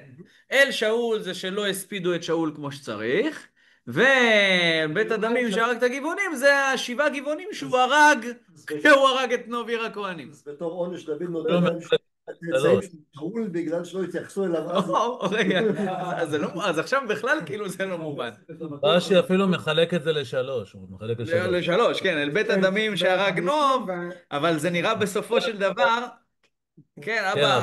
אל שאול זה שלא הספידו את שאול כמו שצריך, ובית הדמים שהרג את הגבעונים זה 7 גבעונים שהוא הרג, כשהוא הרג את נוביר הכהנים. אז בתור עונש דוד נותן להם שאול בגלל שלא התייחסו אליו. רגע, אז עכשיו בכלל כאילו זה לא מובן. רש"י אפילו מחלק את זה לשלוש. לשלוש, כן, אל בית הדמים שהרג נוב, אבל זה נראה בסופו של דבר, כן, אבא.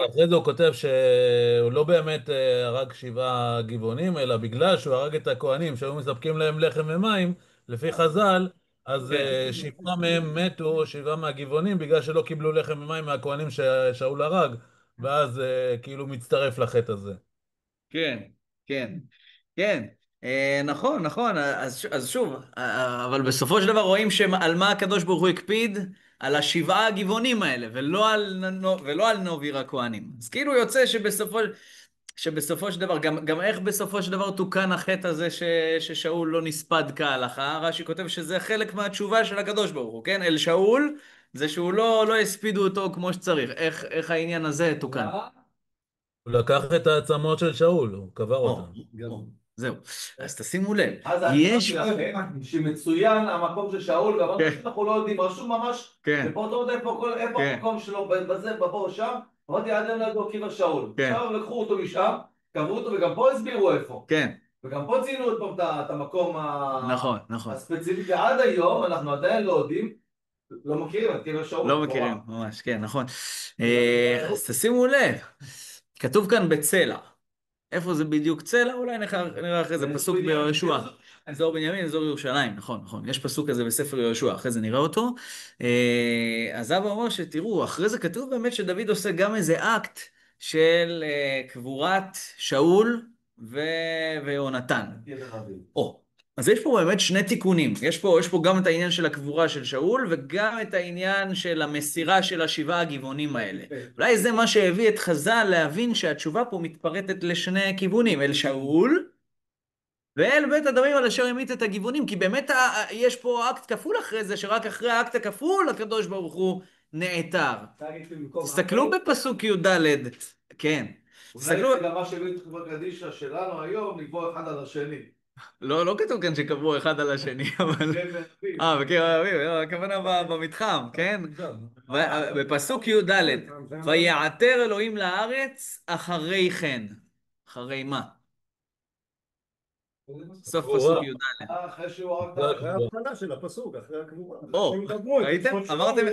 אחרי זה הוא כותב שהוא לא באמת הרג 7 גבעונים, אלא בגלל שהוא הרג את הכהנים שהיו מספקים להם לחם ומים, לפי חז"ל, אז 7 מהם מתו, 7 מהגבעונים, בגלל שלא קיבלו לחם ומים מהכהנים ששאול הרג, ואז כאילו מצטרף לחטא הזה. כן, נכון, אז שוב, אבל בסופו של דבר רואים על מה הקדוש ברוך הוא הקפיד, על 7 הגבעונים האלה, ולא על נוביר הכהנים. אז כאילו יוצא שבסופו של דבר, גם איך בסופו של דבר תוקן החטא הזה ששאול לא נספד כהלכה, רש"י כותב שזה חלק מהתשובה של הקדוש ברוך הוא, כן? אל שאול, זה שהוא לא הספידו אותו כמו שצריך. איך העניין הזה תוקן? הוא לקח את העצמות של שאול, הוא קבר אותם. זהו, אז תשימו לב. אז יש... שמצוין המקום של שאול, אבל אנחנו לא יודעים, רשום ממש, ופה איפה המקום שלו, בזה, בבור שם, אמרתי עד להם לדעו קבר שאול. עכשיו לקחו אותו משם, קברו אותו, וגם פה הסבירו איפה. כן. וגם פה ציינו את המקום נכון. הספציפי, ועד היום אנחנו עדיין לא יודעים, לא מכירים את קבר שאול. לא מכירים, ממש, כן, נכון. אז תשימו לב, כתוב כאן בצלע. איפה זה בדיוק צלע? אולי נראה אחרי זה פסוק ביהושע. אזור בנימין, אזור ירושלים, נכון. יש פסוק כזה בספר יהושע, אחרי זה נראה אותו. אז אבא אומר שתראו, אחרי זה כתוב באמת שדוד עושה גם איזה אקט של קבורת שאול ויונתן. או, אז יש פה באמת שני תיקונים. יש פה גם את העניין של הקבורה של שאול, וגם את העניין של המסירה של השבעה הגבעונים האלה. אולי זה מה שהביא את חז"ל להבין שהתשובה פה מתפרטת לשני כיוונים, אל שאול, ואל בית הדמים על אשר המית את הגבעונים, כי באמת יש פה אקט כפול אחרי זה, שרק אחרי האקט הכפול הקדוש ברוך הוא נעתר. תסתכלו בפסוק י"ד, כן. אולי זה גם מה שהביא את חברה קדישא שלנו היום, לקבוע אחד על השני. לא כתוב כאן שקבעו אחד על השני, אבל... בקרב האביב, הכוונה במתחם, כן? בפסוק י"ד, ויעתר אלוהים לארץ אחרי כן. אחרי מה? סוף פסוק י"ד. אחרי שהוא רק... אחרי ההתחלה של הפסוק, אחרי הקבורה. ראיתם?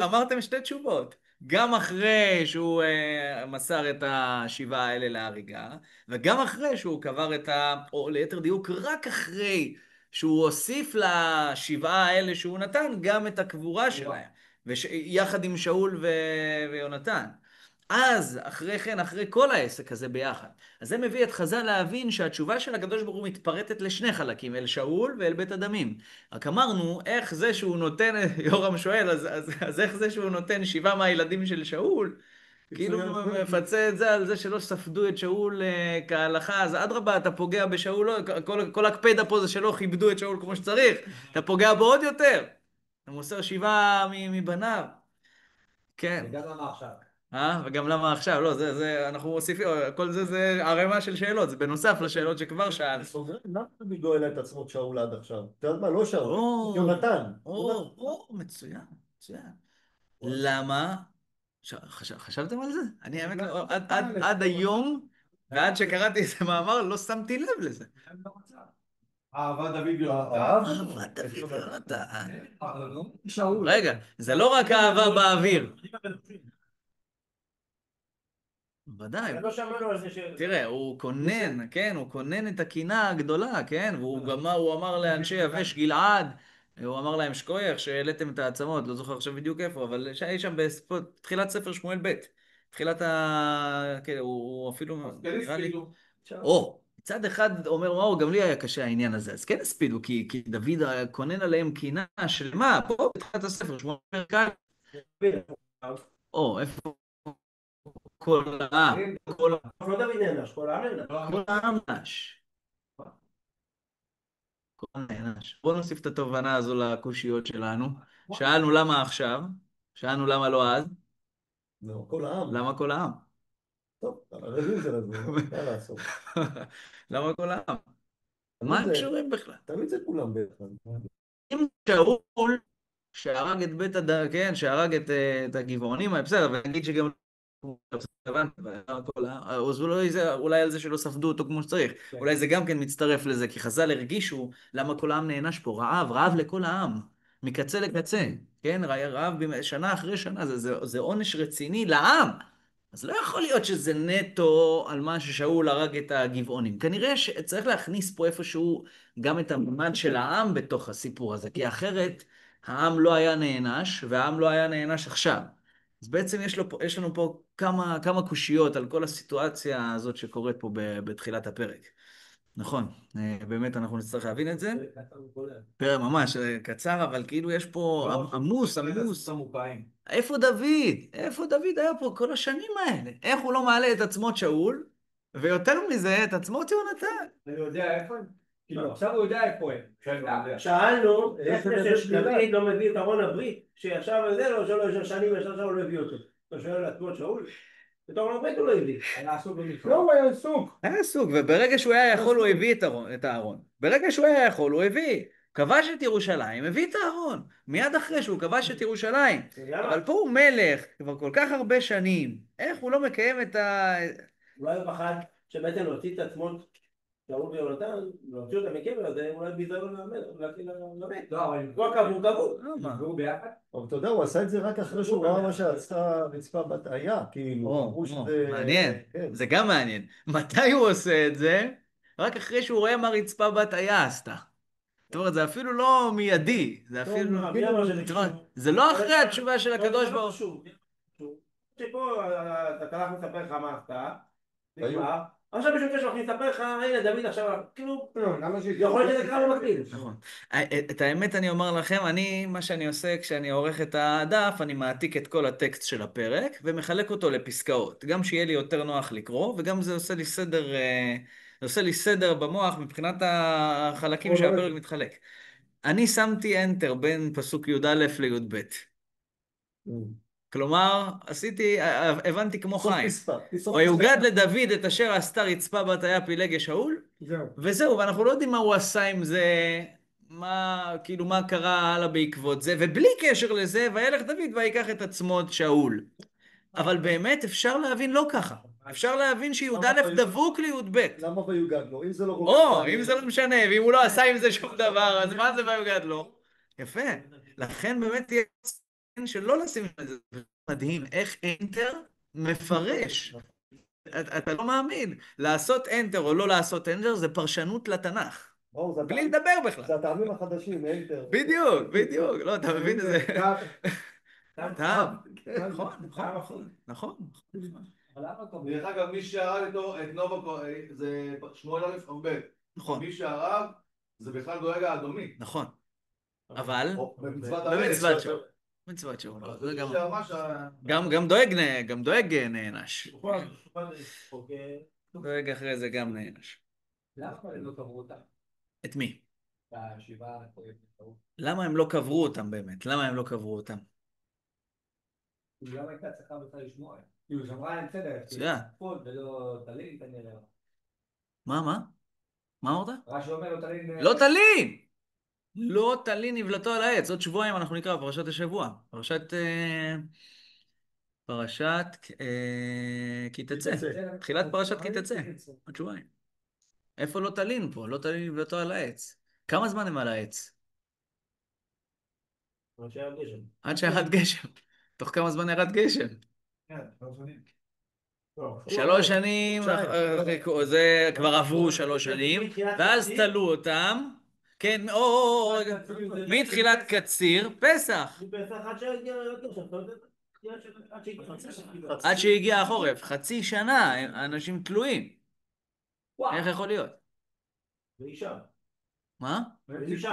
אמרתם שתי תשובות. גם אחרי שהוא מסר את השבעה האלה להריגה, וגם אחרי שהוא קבר או ליתר דיוק, רק אחרי שהוא הוסיף לשבעה האלה שהוא נתן, גם את הקבורה שלהם, יחד עם שאול ויונתן. אז, אחרי כן, אחרי כל העסק הזה ביחד. אז זה מביא את חז"ל להבין שהתשובה של הקדוש ברוך הוא מתפרטת לשני חלקים, אל שאול ואל בית הדמים. רק אמרנו, איך זה שהוא נותן, יורם שואל, אז איך זה שהוא נותן 7 מהילדים של שאול, כאילו הוא מפצה את זה על זה שלא ספדו את שאול כהלכה, אז אדרבה, אתה פוגע בשאול, כל הקפדה פה זה שלא כיבדו את שאול כמו שצריך, אתה פוגע בו עוד יותר. אתה מוסר 7 מבניו. כן. וגם למה עכשיו? וגם למה עכשיו? לא, אנחנו מוסיפים, כל זה ערימה של שאלות, זה בנוסף לשאלות שכבר שאל. למה תמיד לא העלה את עצמות שאול עד עכשיו? אתה יודע מה, לא שאול, יונתן. מצוין, מצוין. למה? חשבתם על זה? אני האמת, עד היום, ועד שקראתי איזה מאמר, לא שמתי לב לזה. אהבת דוד יונתן. אהבת דוד יונתן. רגע, זה לא רק אהבה באוויר. ודאי. תראה, הוא כונן, כן? הוא כונן את הקינה הגדולה, כן? והוא אמר לאנשי יבש גלעד, הוא אמר להם שקוייך שהעליתם את העצמות, לא זוכר עכשיו בדיוק איפה, אבל שהיה שם בתחילת ספר שמואל ב', תחילת כן, הוא אפילו, נראה לי... מצד אחד אומר, וואו, גם לי היה קשה העניין הזה, אז כן הספידו, כי דוד כונן עליהם קינה של מה? פה בתחילת הספר שמואל ב', איפה? כל העם. כל דוד נענש, כל העם נענש. כל העם נענש. כל העם נענש. בואו נוסיף את התובנה הזו לקושיות שלנו. שאלנו למה עכשיו, שאלנו למה לא אז. לא, כל העם. למה כל העם? טוב, הרוויזיה לזה, מה לעשות? למה כל העם? מה הם קשורים בכלל? תמיד זה כולם ביחד. אם שאול, שהרג את בית כן, שהרג את הגבעונים, בסדר, ונגיד שגם אז אולי על זה שלא ספדו אותו כמו שצריך, אולי זה גם כן מצטרף לזה, כי חז"ל הרגישו למה כל העם נענש פה, רעב לכל העם, מקצה לקצה, כן, רעב שנה אחרי שנה, זה עונש רציני לעם, אז לא יכול להיות שזה נטו על מה ששאול הרג את הגבעונים, כנראה שצריך להכניס פה איפשהו גם את הממד של העם בתוך הסיפור הזה, כי אחרת העם לא היה נענש, והעם לא היה נענש עכשיו. אז בעצם יש לנו פה כמה קושיות על כל הסיטואציה הזאת שקורית פה בתחילת הפרק. נכון, באמת אנחנו נצטרך להבין את זה. פרק ממש קצר, אבל כאילו יש פה עמוס. איפה דוד? איפה דוד היה פה כל השנים האלה? איך הוא לא מעלה את עצמות שאול? ויותר מזה, את עצמות יונתן. אני יודע איפה הם? כאילו, עכשיו הוא יודע איפה הם. שאלנו, איך זה שדוד לא מביא את ארון הברית, שישב על זה, לא שלוש שנים ישר שאול לא הביא אותו. אתה שואל על עצמות שאול? את ארון הברית הוא לא הביא. היה עסוק במקרה. לא, הוא היה עסוק. היה עסוק, וברגע שהוא היה יכול הוא הביא את הארון. ברגע שהוא היה יכול הוא הביא. כבש את ירושלים, הביא את הארון. מיד אחרי שהוא כבש את ירושלים. אבל פה הוא מלך, כבר כל כך הרבה שנים. איך הוא לא מקיים את אולי הוא פחד שבעצם להוציא את עצמות שאול ויונתן, להוציא אותם מקבר, אז אולי ביזיון למלך. לא, אבל לא קבעו. נפגעו ביחד. אבל אתה יודע, הוא עשה את זה רק אחרי שהוא ראה מה שעשתה רצפה בת איה, כאילו, אמרו שזה... מעניין, זה גם מעניין. מתי הוא עושה את זה? רק אחרי שהוא רואה מה רצפה בת איה עשתה. זאת אומרת, זה אפילו לא מיידי, זה אפילו... זה לא אחרי התשובה של הקדוש ברוך הוא. שפה אתה הלך לספר לך מה ההפתעה, נגמר, עכשיו מישהו רוצה שהולכים לספר לך, הנה דוד עכשיו, כאילו, יכול להיות שזה קרה במקביל. נכון. את האמת אני אומר לכם, מה שאני עושה כשאני עורך את הדף, אני מעתיק את כל הטקסט של הפרק ומחלק אותו לפסקאות. גם שיהיה לי יותר נוח לקרוא, וגם זה עושה לי סדר, זה עושה לי סדר במוח מבחינת החלקים שהפרק מתחלק. אני שמתי Enter בין פסוק י"א לי"ב. כלומר, הבנתי כמו חיים. ויוגד לדוד את אשר עשתה רצפה בת היה פילגש שאול, וזהו, ואנחנו לא יודעים מה הוא עשה עם זה, כאילו מה קרה הלאה בעקבות זה, ובלי קשר לזה, וילך דוד ויקח את עצמות שאול. אבל באמת אפשר להבין לא ככה. אפשר להבין שי"א דבוק לי"ב. למה ויוגד לו? אם זה לא אם זה לא משנה, ואם הוא לא עשה עם זה שום דבר, אז מה זה ויוגד לו? יפה. לכן באמת תהיה שלא לשים את זה. מדהים, איך אנטר מפרש. אתה לא מאמין. לעשות אנטר או לא לעשות אנטר זה פרשנות לתנ"ך. בלי לדבר בכלל. זה הטעמים החדשים, אנטר. בדיוק. לא, אתה מבין את זה? טעם. נכון. דרך אגב, מי שהרג את נובה זה שמואל א' עמבד. נכון. מי שהרג זה בכלל דואג האדומי. נכון. אבל במצוות שאול. גם דואג נענש. דואג אחרי זה גם נענש. למה הם לא קברו אותם? את מי? בשבעה. למה הם לא קברו אותם באמת? למה הם לא קברו אותם? למה הייתה צריכה בכלל לשמוע? כאילו שמרה להם בסדר, פול ולא תלין כנראה. מה אמרת? רש"י אומר לא תלין... לא תלין נבלתו על העץ. עוד שבועיים אנחנו נקרא פרשת השבוע. פרשת כי תצא. תחילת פרשת כי תצא. עוד שבועיים. איפה לא תלין פה? לא תלין נבלתו על העץ. כמה זמן הם על העץ? עד שירד גשם. תוך כמה זמן ירד גשם? 3 שנים, זה כבר עברו 3 שנים, ואז תלו אותם, כן, מתחילת קציר, פסח. עד שהגיע החורף, חצי שנה, אנשים תלויים. איך יכול להיות? מה?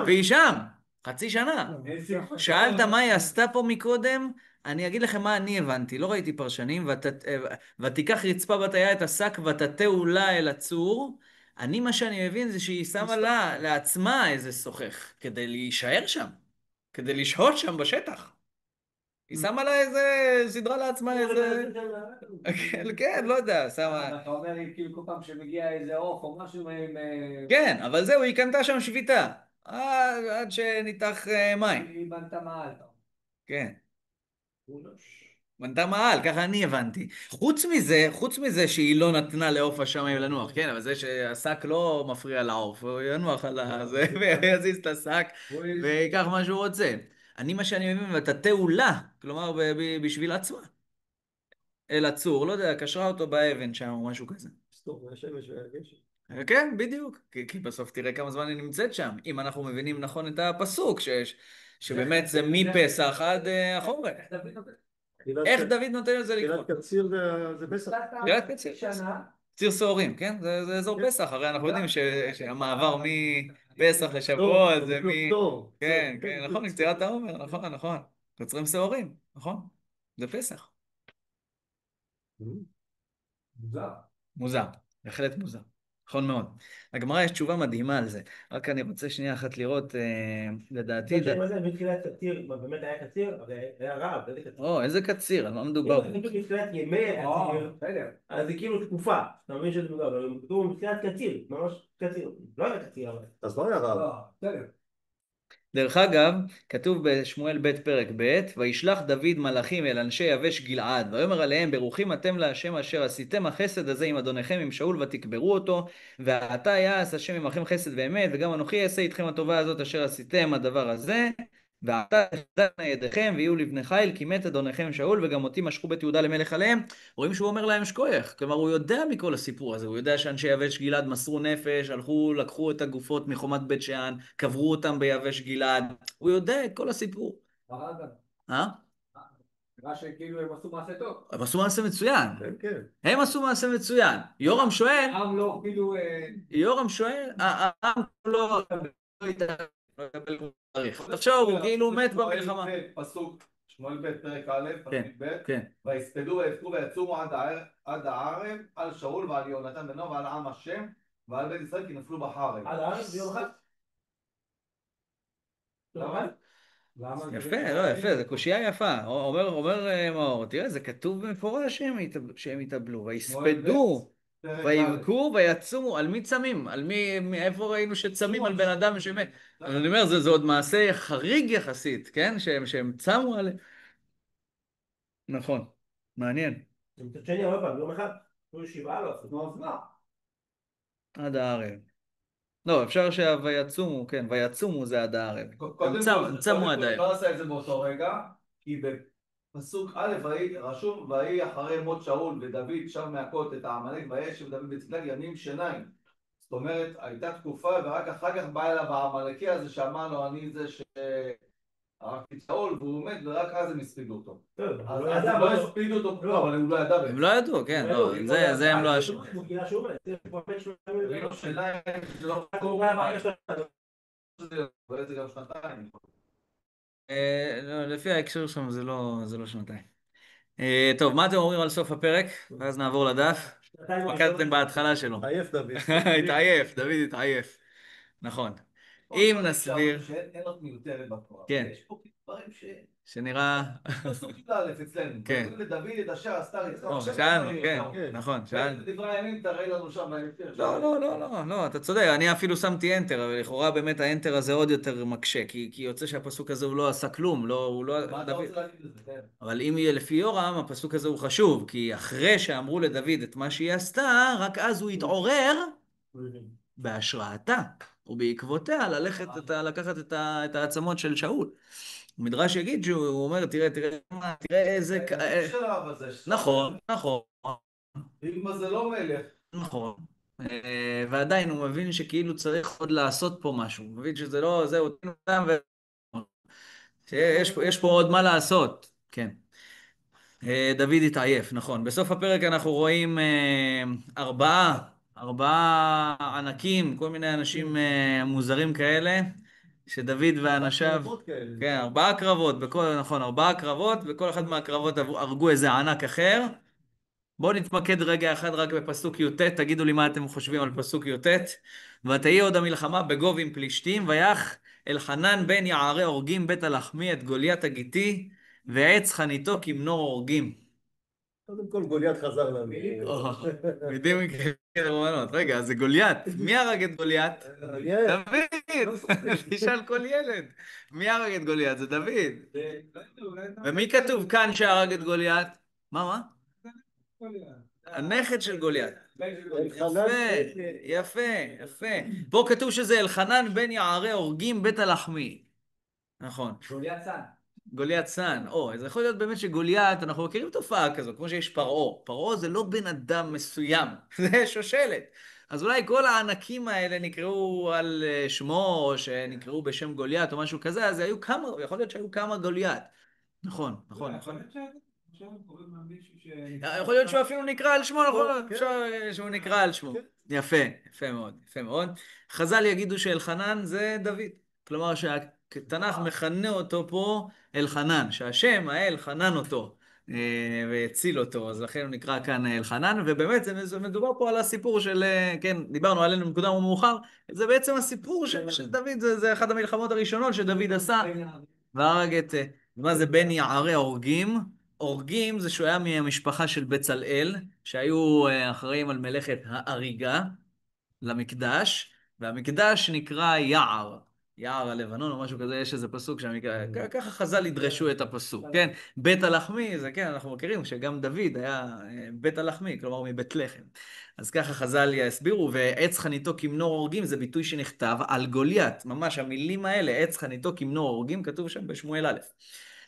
והיא שם, חצי שנה. שאלת מה היא עשתה פה מקודם? אני אגיד לכם מה אני הבנתי, לא ראיתי פרשנים, ותיקח רצפה בת היה את השק ותטהו לה אל הצור. מה שאני מבין זה שהיא שמה לה לעצמה איזה שוחך, כדי להישאר שם, כדי לשהות שם בשטח. היא שמה לה איזה, סדרה לעצמה איזה... כן, לא יודע, שמה... אתה אומר לי כאילו כל פעם שמגיע איזה אוף או משהו עם... כן, אבל זהו, היא קנתה שם שביתה. עד שניתח מים. היא בנתה מעל. כן. בנתה מעל, ככה אני הבנתי. חוץ מזה שהיא לא נתנה לעוף השמיים לנוח, כן, אבל זה שהשק לא מפריע לעוף, הוא ינוח על זה, ויזיז את השק, ויקח מה שהוא רוצה. מה שאני מבין, ותטהו לה, כלומר בשביל עצמה. אל הצור, לא יודע, קשרה אותו באבן שם או משהו כזה. סתום, השמש והגשם. כן, בדיוק, כי בסוף תראה כמה זמן היא נמצאת שם, אם אנחנו מבינים נכון את הפסוק, שבאמת זה מפסח עד החורף. איך דוד נותן לזה לקרות? תחילת קציר זה פסח. תחילת קציר, קציר שעורים, כן? זה אזור פסח, הרי אנחנו יודעים שהמעבר מפסח לשבוע זה כן, נכון, קצירת העומר, נכון. קוצרים שעורים, נכון? זה פסח. מוזר, בהחלט מוזר. נכון מאוד. לגמרא יש תשובה מדהימה על זה. רק אני רוצה שנייה אחת לראות, לדעתי... מתחילת קציר, באמת היה קציר, אבל היה רב, איזה קציר. איזה קציר, על מה מדובר? מתחילת ימי הקציר, אז זה כאילו תקופה, אתה מבין שזה מדובר, אבל כתוב מתחילת קציר, ממש קציר, לא היה קציר, אבל... אז לא היה רב. דרך אגב, כתוב בשמואל ב' פרק ב', וישלח דוד מלאכים אל אנשי יבש גלעד, ויאמר עליהם, ברוכים אתם להשם אשר עשיתם החסד הזה עם אדונכם עם שאול ותקברו אותו, ועתה יעש השם עמכם חסד ואמת, וגם אנוכי אעשה איתכם הטובה הזאת אשר עשיתם הדבר הזה, ועתה תחזקנה ידיכם ויהיו לבני חיל, כי מת אדונכם שאול, וגם אותי משכו בית יהודה למלך עליהם. רואים שהוא אומר להם שכוייך, כלומר הוא יודע מכל הסיפור הזה, הוא יודע שאנשי יבש גלעד מסרו נפש, לקחו את הגופות מחומת בית שאן, קברו אותם ביבש גלעד, הוא יודע את כל הסיפור. נראה שכאילו הם עשו מעשה טוב. הם עשו מעשה מצוין. כן, כן. הם עשו מעשה מצוין. יורם שואל, העם לא, כאילו... יורם שואל, העם לא יקבל תאריך. תחשוב, הוא כאילו מת במלחמה. פסוק שמואל ב' פרק א', כן, פסוק ב', כן. ויספדו ויבכו ויצומו עד הערב על שאול ועל יהונתן בנו ועל עם השם ועל בית ישראל כי נפלו בחרב. עד הארץ ביום אחד? למה? יפה, לא יפה, זו קושייה יפה. אומר מאור, תראה, זה כתוב במפורש שהם יתאבלו. ויספדו, ויבכו ויצומו. על מי צמים? על מי, מאיפה ראינו שצמים על בן אדם שמת? אז אני אומר, זה עוד מעשה חריג יחסית, כן? שהם צמו עליהם. נכון, מעניין. מצד שני, הרבה פעם, יום אחד, היו 7 לא עשו. נו, אז מה? עד הערב. לא, אפשר שהויצומו, כן, ויצומו זה עד הערב. הם צמו עד הערב. לא עשה את זה באותו רגע, כי בפסוק א' רשום, ויהי אחרי מות שאול ודוד שם מהכות את העמלק וישב דוד בצקלג ימים שניים. זאת אומרת, הייתה תקופה ורק אחר כך בא אליו העמלקי הזה שאמר לו, אני זה שהרגתי את שאול והוא מת, ורק אז הם הספידו אותו. אז הם לא הספידו אותו, לא, אבל הם לא ידע. הם לא ידעו, כן, לא, זה הם לא אשמים. זה גם שנתיים. לפי ההקשר שם זה לא שנתיים. טוב, מה אתם אומרים על סוף הפרק? ואז נעבור לדף. התמקדתם בהתחלה שלו. עייף דוד. התעייף, דוד התעייף. נכון. אם נסביר... אין עוד מיותרת בתורה. כן. יש פה דברים שנראה... פסוק א' אצלנו. כן. לדוד את אשר עשתה יצחק. שאלנו, כן, נכון, שאלנו. דברי הימים תראה לנו שם בהמשך. לא, אתה צודק, אני אפילו שמתי אנטר, אבל לכאורה באמת האנטר הזה עוד יותר מקשה, כי יוצא שהפסוק הזה הוא לא עשה כלום, הוא לא... מה אתה רוצה להגיד לזה? כן. אבל אם יהיה לפי יורם, הפסוק הזה הוא חשוב, כי אחרי שאמרו לדוד את מה שהיא עשתה, רק אז הוא התעורר בהשראתה, ובעקבותיה לקחת את העצמות של שאול. המדרש יגיד שהוא אומר, תראה איזה... נכון. אם זה לא מלך. נכון. ועדיין הוא מבין שכאילו צריך עוד לעשות פה משהו. הוא מבין שזה לא, זהו, יש פה עוד מה לעשות. כן. דוד התעייף, נכון. בסוף הפרק אנחנו רואים ארבעה ענקים, כל מיני אנשים מוזרים כאלה, שדוד ואנשיו... כן, 4 קרבות, נכון, 4 קרבות, וכל אחד מהקרבות הרגו איזה ענק אחר. בואו נתמקד רגע אחד רק בפסוק י"ט, תגידו לי מה אתם חושבים על פסוק י"ט. ותהי עוד המלחמה בגוב עם פלישתים, ויך אלחנן בן יערי הורגים בית הלחמי את גוליית הגיתי, ועץ חניתו כמנור הורגים. קודם כל גוליית חזר לנו. יודעים כרומנות. רגע, זה גוליית. מי הרג את גוליית? דוד! תשאל כל ילד. מי הרג את גוליית? זה דוד. ומי כתוב כאן שהרג את גוליית? מה? הנכד של גוליית. יפה. פה כתוב שזה אלחנן בן יערי הורגים בית הלחמי. נכון. גוליית סן. זה יכול להיות באמת שגוליית, אנחנו מכירים תופעה כזו, כמו שיש פרעה. פרעה זה לא בן אדם מסוים, זה שושלת. אז אולי כל הענקים האלה נקראו על שמו, או שנקראו בשם גוליית או משהו כזה, אז יכול להיות שהיו כמה גוליית. נכון. יכול להיות שהוא אפילו נקרא על שמו, נכון? אפשר שהוא נקרא על שמו. יפה מאוד. חז"ל יגידו שאלחנן זה דוד. כלומר שהתנ"ך מכנה אותו פה אלחנן, שהשם האל חנן אותו והציל אותו, אז לכן הוא נקרא כאן אלחנן, ובאמת זה מדובר פה על הסיפור של, כן, דיברנו עלינו מוקדם ומאוחר, זה בעצם הסיפור של דוד, זה אחת המלחמות הראשונות שדוד עשה, והרג את, מה זה בן יערי הורגים? הורגים זה שהוא היה מהמשפחה של בצלאל, שהיו אחראים על מלאכת האריגה למקדש, והמקדש נקרא יער. יער הלבנון או משהו כזה, יש איזה פסוק שם, ככה חז"ל ידרשו את הפסוק, כן? בית הלחמי, זה כן, אנחנו מכירים שגם דוד היה בית הלחמי, כלומר מבית לחם. אז ככה חז"ל יסבירו, ועץ חניתו כמנור הורגים, זה ביטוי שנכתב על גוליית, ממש המילים האלה, עץ חניתו כמנור הורגים, כתוב שם בשמואל א'.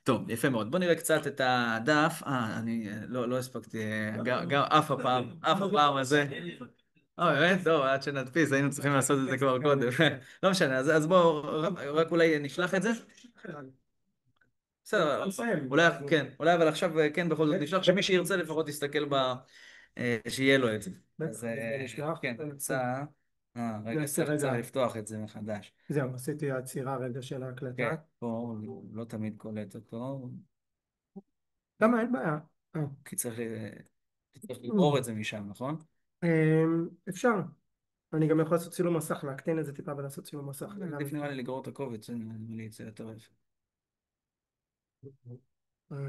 טוב, יפה מאוד. בוא נראה קצת את הדף. אני לא הספקתי, גם אף הפעם הזה. באמת? טוב, עד שנדפיס, היינו צריכים לעשות את זה כבר קודם. לא משנה, אז בואו, רק אולי נשלח את זה. בסדר, אולי, כן, אולי אבל עכשיו כן בכל זאת נשלח, שמי שירצה לפחות יסתכל שיהיה לו את זה. אז כן, נמצא, רגע, צריך לפתוח את זה מחדש. זהו, עשיתי עצירה רגע של ההקלטה. כן, פה הוא לא תמיד קולט אותו, למה? אין בעיה. כי צריך לגרור את זה משם, נכון? אפשר. אני גם יכול לעשות צילום מסך, להקטין את זה טיפה ולעשות צילום מסך. עדיף נראה לי לגרור את הקובץ, נראה לי יצא יותר יפה.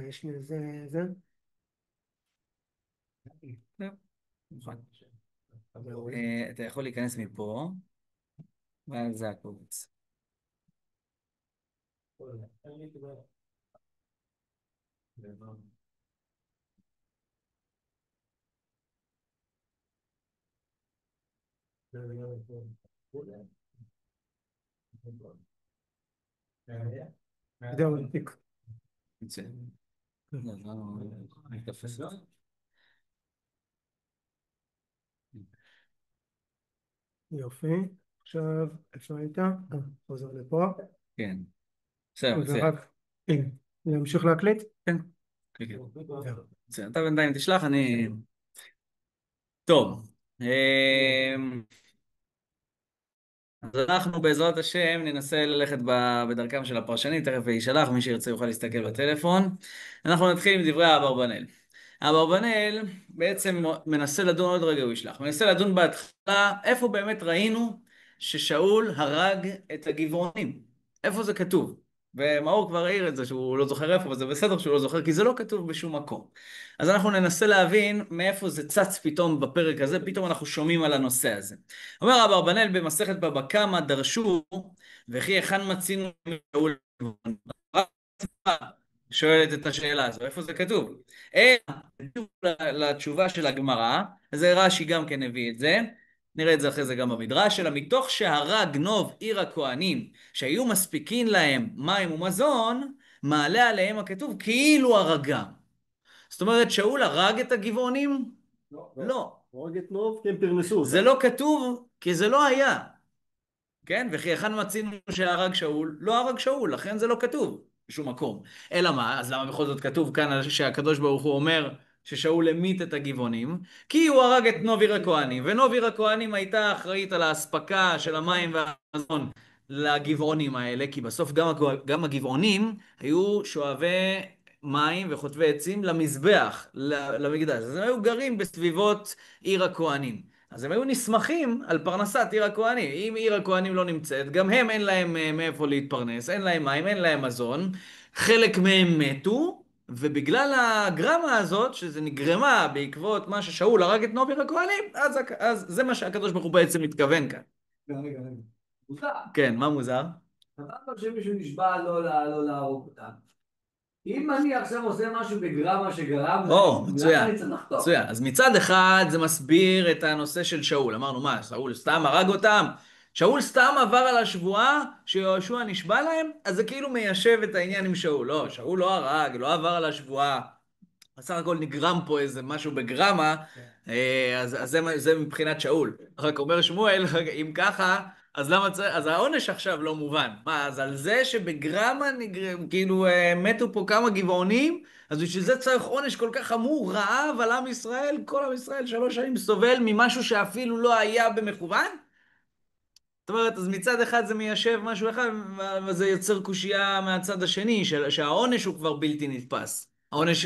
יש לי זה. נכון. אתה יכול להיכנס מפה, ואז זה הקובץ. זהו, נפיק. יוצא. אני אתפס את זה. יופי. עכשיו, איפה היית? חוזר לפה. כן. בסדר, בסדר. הנה, להמשיך להקליט? כן. בסדר. אתה בינתיים תשלח, אני... טוב. אז אנחנו בעזרת השם ננסה ללכת בדרכם של הפרשנים, תכף יישלח, מי שירצה יוכל להסתכל בטלפון. אנחנו נתחיל עם דברי האברבנאל. האברבנאל בעצם מנסה לדון, עוד רגע הוא ישלח, מנסה לדון בהתחלה איפה באמת ראינו ששאול הרג את הגבעונים. איפה זה כתוב? ומאור כבר העיר את זה שהוא לא זוכר איפה, וזה בסדר שהוא לא זוכר, כי זה לא כתוב בשום מקום. אז אנחנו ננסה להבין מאיפה זה צץ פתאום בפרק הזה, פתאום אנחנו שומעים על הנושא הזה. אומר אברבנאל במסכת בבא קמא דרשו, וכי היכן מצינו שאול גבעון? שואלת את השאלה הזו, איפה זה כתוב? כתוב לתשובה של הגמרא, זה רש"י גם כן הביא את זה, נראה את זה אחרי זה גם במדרש, אלא מתוך שהרג נוב עיר הכהנים, שהיו מספיקין להם מים ומזון, מעלה עליהם הכתוב כאילו הרגם. זאת אומרת, שאול הרג את הגבעונים? לא. הרג את נוב כי הם פרנסו. זה לא כתוב, כי זה לא היה. כן? וכי היכן מצינו שהרג שאול? לא הרג שאול, לכן זה לא כתוב בשום מקום. אלא מה? אז למה בכל זאת כתוב כאן שהקדוש ברוך הוא אומר ששאול המית את הגבעונים? כי הוא הרג את נוב עיר הכהנים, ונוב עיר הכהנים הייתה אחראית על האספקה של המים והמזון לגבעונים האלה, כי בסוף גם הגבעונים היו שואבי מים וחוטבי עצים למזבח, למקדש. אז הם היו גרים בסביבות עיר הכהנים. אז הם היו נסמכים על פרנסת עיר הכהנים. אם עיר הכהנים לא נמצאת, גם הם אין להם מאיפה להתפרנס, אין להם מים, אין להם מזון. חלק מהם מתו, ובגלל הגרמה הזאת, שזה נגרמה בעקבות מה ששאול הרג את נוב עיר הכהנים, אז זה מה שהקדוש ברוך הוא בעצם מתכוון כאן. רגע. מוזר. כן, מה מוזר? אמרנו שמישהו נשבע לא להרוג אותם. אם אני עכשיו עושה משהו בגרמה שגרם... מצוין, מצוין. אז מצד אחד זה מסביר את הנושא של שאול. אמרנו מה, שאול סתם הרג אותם? שאול סתם עבר על השבועה שיהושע נשבע להם? אז זה כאילו מיישב את העניין עם שאול. לא, שאול לא הרג, לא עבר על השבועה. בסך הכל נגרם פה איזה משהו בגרמה, אז זה מבחינת שאול. רק אומר שמואל, אם ככה, אז למה צריך, אז העונש עכשיו לא מובן. מה, אז על זה שבגרמה כאילו מתו פה כמה גבעונים, אז בשביל זה צריך עונש כל כך חמור, רעב על עם ישראל, כל עם ישראל 3 שנים סובל ממשהו שאפילו לא היה במכוון? זאת אומרת, אז מצד אחד זה מיישב משהו אחד, וזה יוצר קושייה מהצד השני, שהעונש הוא כבר בלתי נתפס.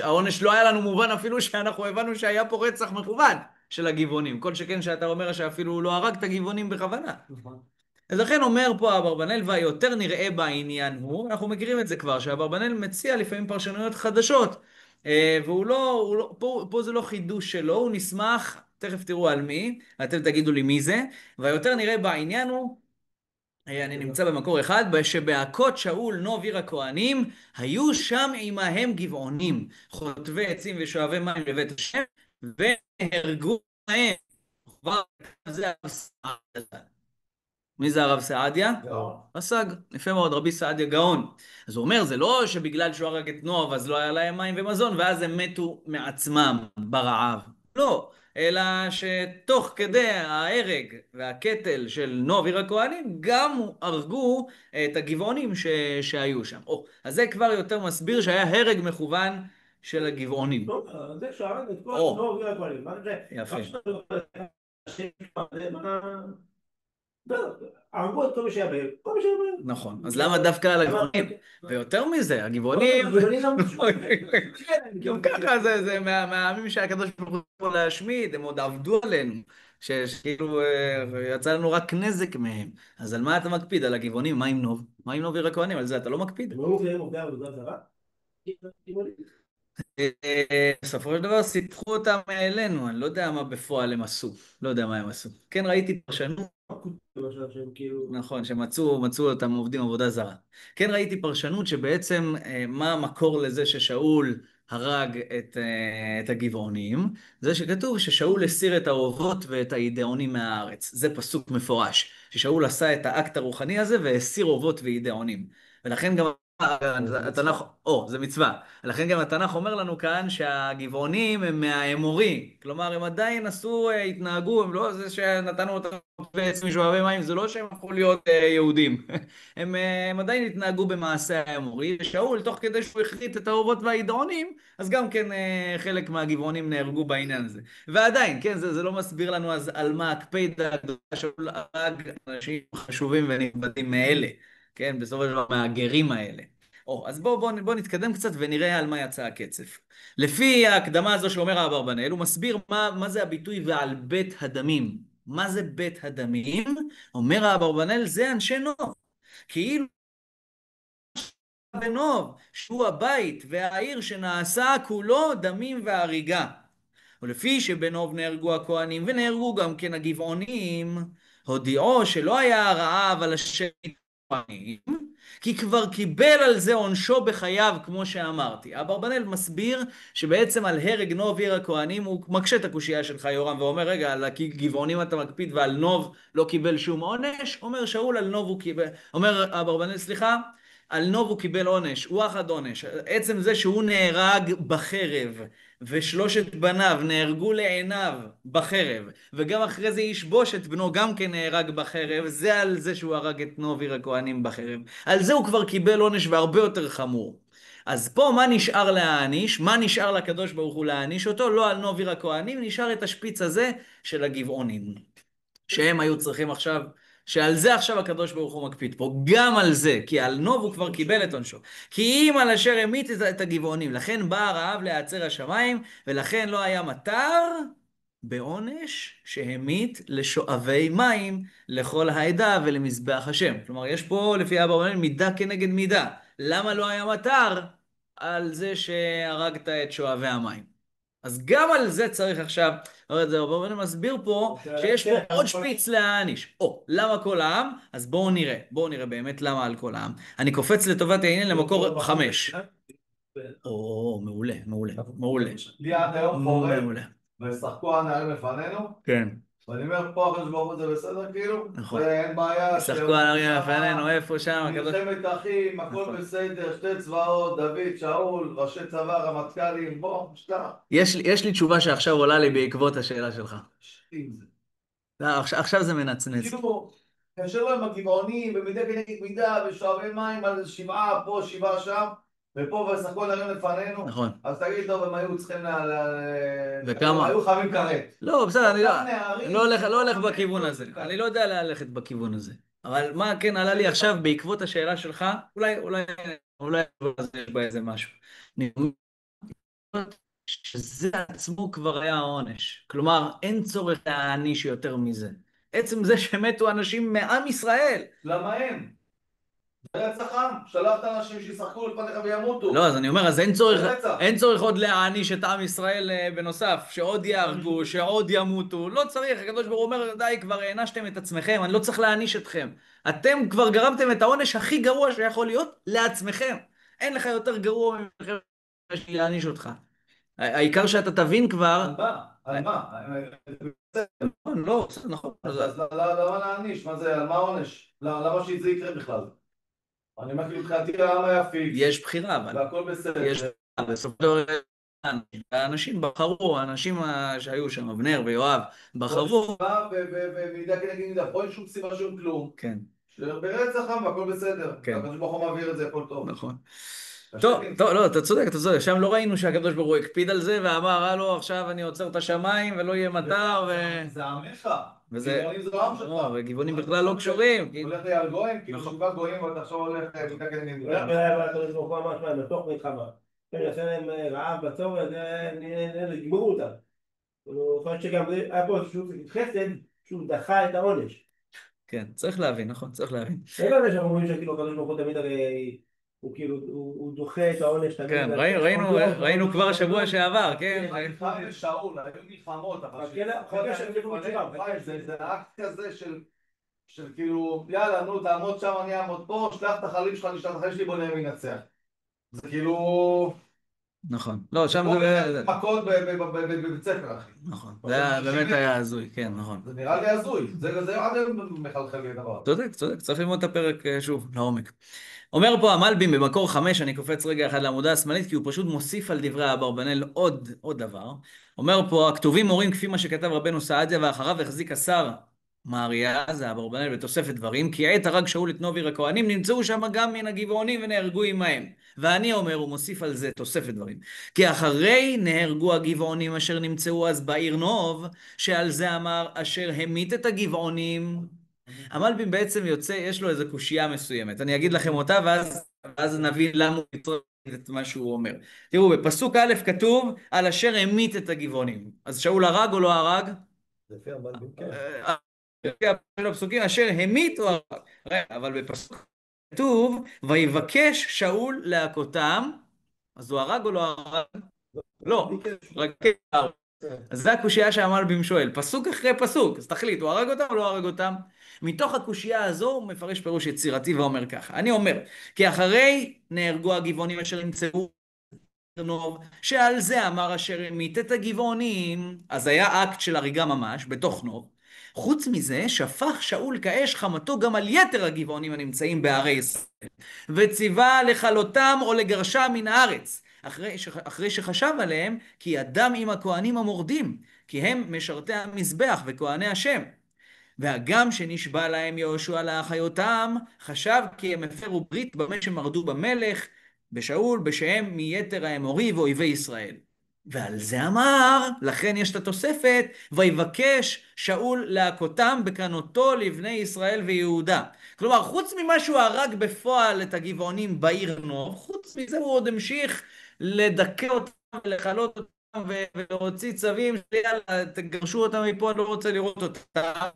העונש לא היה לנו מובן אפילו שאנחנו הבנו שהיה פה רצח מכוון של הגבעונים. כל שכן שאתה אומר שאפילו לא הרג את הגבעונים בכוונה. אז לכן אומר פה אברבנאל, והיותר נראה בעניין הוא, אנחנו מכירים את זה כבר, שאברבנאל מציע לפעמים פרשנויות חדשות, והוא לא, פה זה לא חידוש שלו, הוא נסמך, תכף תראו על מי, אתם תגידו לי מי זה, והיותר נראה בעניין הוא, אני נמצא במקור אחד, שבהכות שאול נוב עיר הכהנים, היו שם עמהם גבעונים, חוטבי עצים ושואבי מים לבית השם, והרגו להם. מי זה הרב סעדיה? גאון. השג, יפה מאוד, רבי סעדיה גאון. אז הוא אומר, זה לא שבגלל שהוא הרג את נוב, אז לא היה להם מים ומזון, ואז הם מתו מעצמם ברעב. לא, אלא שתוך כדי ההרג והקטל של נוב עיר הכהנים, גם הרגו את הגבעונים שהיו שם. אז זה כבר יותר מסביר שהיה הרג מכוון של הגבעונים. זה שהרג את כל נוב עיר הכהנים. יפה. הרגו את כל מי שהיה בעיר. נכון, אז למה דווקא על הגבעונים? ויותר מזה, הגבעונים... גם ככה זה מהעמים שהקדוש ברוך הוא להשמיד, הם עוד עבדו עלינו, שכאילו יצא לנו רק נזק מהם. אז על מה אתה מקפיד? על הגבעונים? מה עם נוב? מה עם נוב עיר הכהנים? על זה אתה לא מקפיד? הם לא מופיעים עובדי עבודה זרה? בסופו של דבר סיפחו אותם אלינו, אני לא יודע מה בפועל הם עשו, לא יודע מה הם עשו. כן ראיתי פרשנות, נכון, שמצאו אותם עובדים עבודה זרה. כן ראיתי פרשנות שבעצם מה המקור לזה ששאול הרג את הגבעונים, זה שכתוב ששאול הסיר את האובות ואת האידאונים מהארץ. זה פסוק מפורש, ששאול עשה את האקט הרוחני הזה והסיר אובות ואידאונים. ולכן גם התנ"ך, זה מצווה. לכן גם התנ"ך אומר לנו כאן שהגבעונים הם מהאמורי. כלומר, הם עדיין התנהגו, הם לא זה שנתנו אותם בעצם משואבי מים, זה לא שהם הפכו להיות יהודים. הם עדיין התנהגו במעשה האמורי, ושאול, תוך כדי שהוא החריט את האובות והאידאונים, אז גם כן חלק מהגבעונים נהרגו בעניין הזה. ועדיין, כן, זה לא מסביר לנו אז על מה הקפידה הגדולה שאול הרג אנשים חשובים ונכבדים מאלה. כן, בסופו של דבר מהגרים האלה. אז בוא נתקדם קצת ונראה על מה יצא הקצף. לפי ההקדמה הזו שאומר האברבנאל, הוא מסביר מה זה הביטוי ועל בית הדמים. מה זה בית הדמים? אומר האברבנאל, זה אנשי נוב. כאילו בנוב, שהוא הבית והעיר שנעשה כולו דמים והריגה. ולפי שבנוב נהרגו הכהנים ונהרגו גם כן הגבעונים, הודיעו שלא היה הרעב על השם כי כבר קיבל על זה עונשו בחייו, כמו שאמרתי. אברבנאל מסביר שבעצם על הרג נוב עיר הכהנים הוא מקשה את הקושייה שלך יורם ואומר רגע על הגבעונים אתה מקפיד ועל נוב לא קיבל שום עונש. אומר שאול על נוב הוא קיבל, אומר אברבנאל סליחה, על נוב הוא קיבל עונש, הוא אחד עונש. עצם זה שהוא נהרג בחרב ושלושת בניו נהרגו לעיניו בחרב, וגם אחרי זה ישבוש את בנו גם כן נהרג בחרב, זה על זה שהוא הרג את נוב עיר הכהנים בחרב. על זה הוא כבר קיבל עונש והרבה יותר חמור. אז פה מה נשאר להעניש? מה נשאר לקדוש ברוך הוא להעניש אותו? לא על נוב עיר הכהנים, נשאר את השפיץ הזה של הגבעונים, שהם היו צריכים עכשיו, שעל זה עכשיו הקדוש ברוך הוא מקפיד פה, גם על זה, כי על נוב הוא כבר קיבל את עונשו. כי אם על אשר המית את הגבעונים, לכן בא הרעב להיעצר השמיים, ולכן לא היה מטר בעונש שהמית לשואבי מים לכל העדה ולמזבח השם. כלומר, יש פה לפי אברבנאל מידה כנגד מידה. למה לא היה מטר? על זה שהרגת את שואבי המים. אז גם על זה צריך עכשיו, אברבנאל מסביר פה שיש פה עוד שפיץ להעניש. למה כל העם? אז בואו נראה באמת למה על כל העם. אני קופץ לטובת העניין למקור 5. מעולה. לי עד היום חורף, מעולה. ושחקו הנערים לפנינו, כן. ואני אומר פה אחרי שברוך זה בסדר כאילו, נכון. אין בעיה, שחקו הנערים לפנינו, איפה שם? מלחמת אחים, הכל בסדר, שתי צבאות, דוד, שאול, ראשי צבא, רמטכ"לים, בוא, שתה. יש לי תשובה שעכשיו עולה לי בעקבות השאלה שלך. עם זה. עכשיו זה מנצנץ. כאילו, כאשר להם הגבעונים, במידה כנגד מידה, ושואבי מים על 7 פה, 7 שם, ופה ושחקו הנערים לפנינו, נכון. אז תגיד טוב, הם היו צריכים וכמה? היו חייבים כרת. לא, בסדר, אני לא הולך בכיוון הזה. אני לא יודע ללכת בכיוון הזה. אבל מה כן עלה לי עכשיו בעקבות השאלה שלך, אולי יש בה איזה משהו. אני אומר שזה עצמו כבר היה העונש. כלומר, אין צורך להעניש יותר מזה. עצם זה שמתו אנשים מעם ישראל. למה הם? זה רצח עם, שלחת אנשים שישחקו לפניך וימותו. לא, אז אני אומר, אז אין צורך עוד להעניש את עם ישראל בנוסף, שעוד יהרגו, שעוד ימותו, לא צריך, הקדוש ברוך הוא אומר, די, כבר הענשתם את עצמכם, אני לא צריך להעניש אתכם. אתם כבר גרמתם את העונש הכי גרוע שיכול להיות לעצמכם. אין לך יותר גרוע ממכם להעניש אותך. העיקר שאתה תבין כבר... על מה? לא, נכון. אז למה להעניש? מה זה, על מה העונש? למה שזה יקרה בכלל? אני אומר, כאילו, מבחינתי העם היה פיקס. יש בחירה, אבל... והכל בסדר. יש בחירה, בסופו של דבר האנשים בחרו, האנשים שהיו שם, אבנר ויואב, בחרו. ומידה כנגד מידה, פה אין שום סיבה שום כלום. כן. ברצח עם והכל בסדר. כן. הקדוש ברוך הוא מעביר את זה, הכל טוב. נכון. טוב, לא, אתה צודק, אתה צודק. שם לא ראינו שהקדוש ברוך הוא הקפיד על זה ואמר, הלו, עכשיו אני עוצר את השמיים ולא יהיה מטר זה עמך. וזה... גבעונים זה לא עם שלך. וגבעונים בכלל לא קשורים. הולך לי על גויים, כאילו שבעה גויים, ואתה עכשיו הולך מידה כנגד מידה. הקדוש ברוך הוא אמר שלהם, בתוך מלחמה. כן, יעשה להם רעב בצורת, יגמרו אותם. יכול להיות שגם היה פה איזשהו חסד שהוא דחה את העונש. כן, צריך להבין, נכון, צריך להבין. אין לזה שאנחנו אומרים שכאילו הקדוש ברוך הוא תמיד הרי הוא כאילו, הוא דוחה את העונש תמיד. כן, ראינו כבר שבוע שעבר, כן? חי ושאול, היו מלחמות, אבל זה אקט כזה של כאילו, יאללה, נו, תעמוד שם, אני אעמוד פה, שלח את החיילים שלך, נשלח את החיילים שלי, בוא נראה מי ינצח. זה כאילו... נכון. לא, שם זה... מכות בבית ספר, אחי. נכון. זה באמת היה הזוי, כן, נכון. זה נראה לי הזוי. זה עד היום מחלחל לי דבר. צודק, צודק. צריך ללמוד את הפרק שוב, לעומק. אומר פה המלבים במקור 5, אני קופץ רגע אחד לעמודה השמאלית, כי הוא פשוט מוסיף על דברי אברבנאל עוד דבר. אומר פה, הכתובים מורים כפי מה שכתב רבנו סעדיה, ואחריו החזיק השר מעריה, זה אברבנאל בתוספת דברים, כי עת הרג שאול את נובי הכהנים, נמצאו שם גם מן הגבעונים ונהרגו עמהם. ואני אומר, הוא מוסיף על זה תוספת דברים. כי אחרי נהרגו הגבעונים אשר נמצאו אז בעיר נוב, שעל זה אמר אשר המית את הגבעונים. המלבים בעצם יוצא, יש לו איזו קושייה מסוימת. אני אגיד לכם אותה, ואז נבין למה הוא יתראה את מה שהוא אומר. תראו, בפסוק א' כתוב, על אשר המית את הגבעונים. אז שאול הרג או לא הרג? לפי המלבים, כן. לפי הפסוקים, אשר המית או הרג. אבל בפסוק כתוב, ויבקש שאול להכותם, אז הוא הרג או לא הרג? לא, רק הרג. אז זה הקושייה שהמלבים שואל, פסוק אחרי פסוק, אז תחליט, הוא הרג אותם או לא הרג אותם? מתוך הקושייה הזו הוא מפרש פירוש יצירתי ואומר ככה, אני אומר, כי אחרי נהרגו הגבעונים אשר נמצאו נוב, שעל זה אמר אשר המית את הגבעונים, אז היה אקט של הריגה ממש, בתוך נוב. חוץ מזה, שפך שאול כאש חמתו גם על יתר הגבעונים הנמצאים בערי ישראל, וציווה לכלותם או לגרשם מן הארץ. אחרי שחשב עליהם, כי אדם עם הכהנים המורדים, כי הם משרתי המזבח וכהני השם. והגם שנשבע להם יהושע לאחיותם, חשב כי הם הפרו ברית במה שמרדו במלך, בשאול, בשם מיתר האמורי ואויבי ישראל. ועל זה אמר, לכן יש את התוספת, ויבקש שאול להכותם בקנותו לבני ישראל ויהודה. כלומר, חוץ ממה שהוא הרג בפועל את הגבעונים בעיר נוב, חוץ מזה הוא עוד המשיך לדכא אותם ולכלות אותם ולהוציא צווים, יאללה, תגרשו אותם מפה, אני לא רוצה לראות אותם.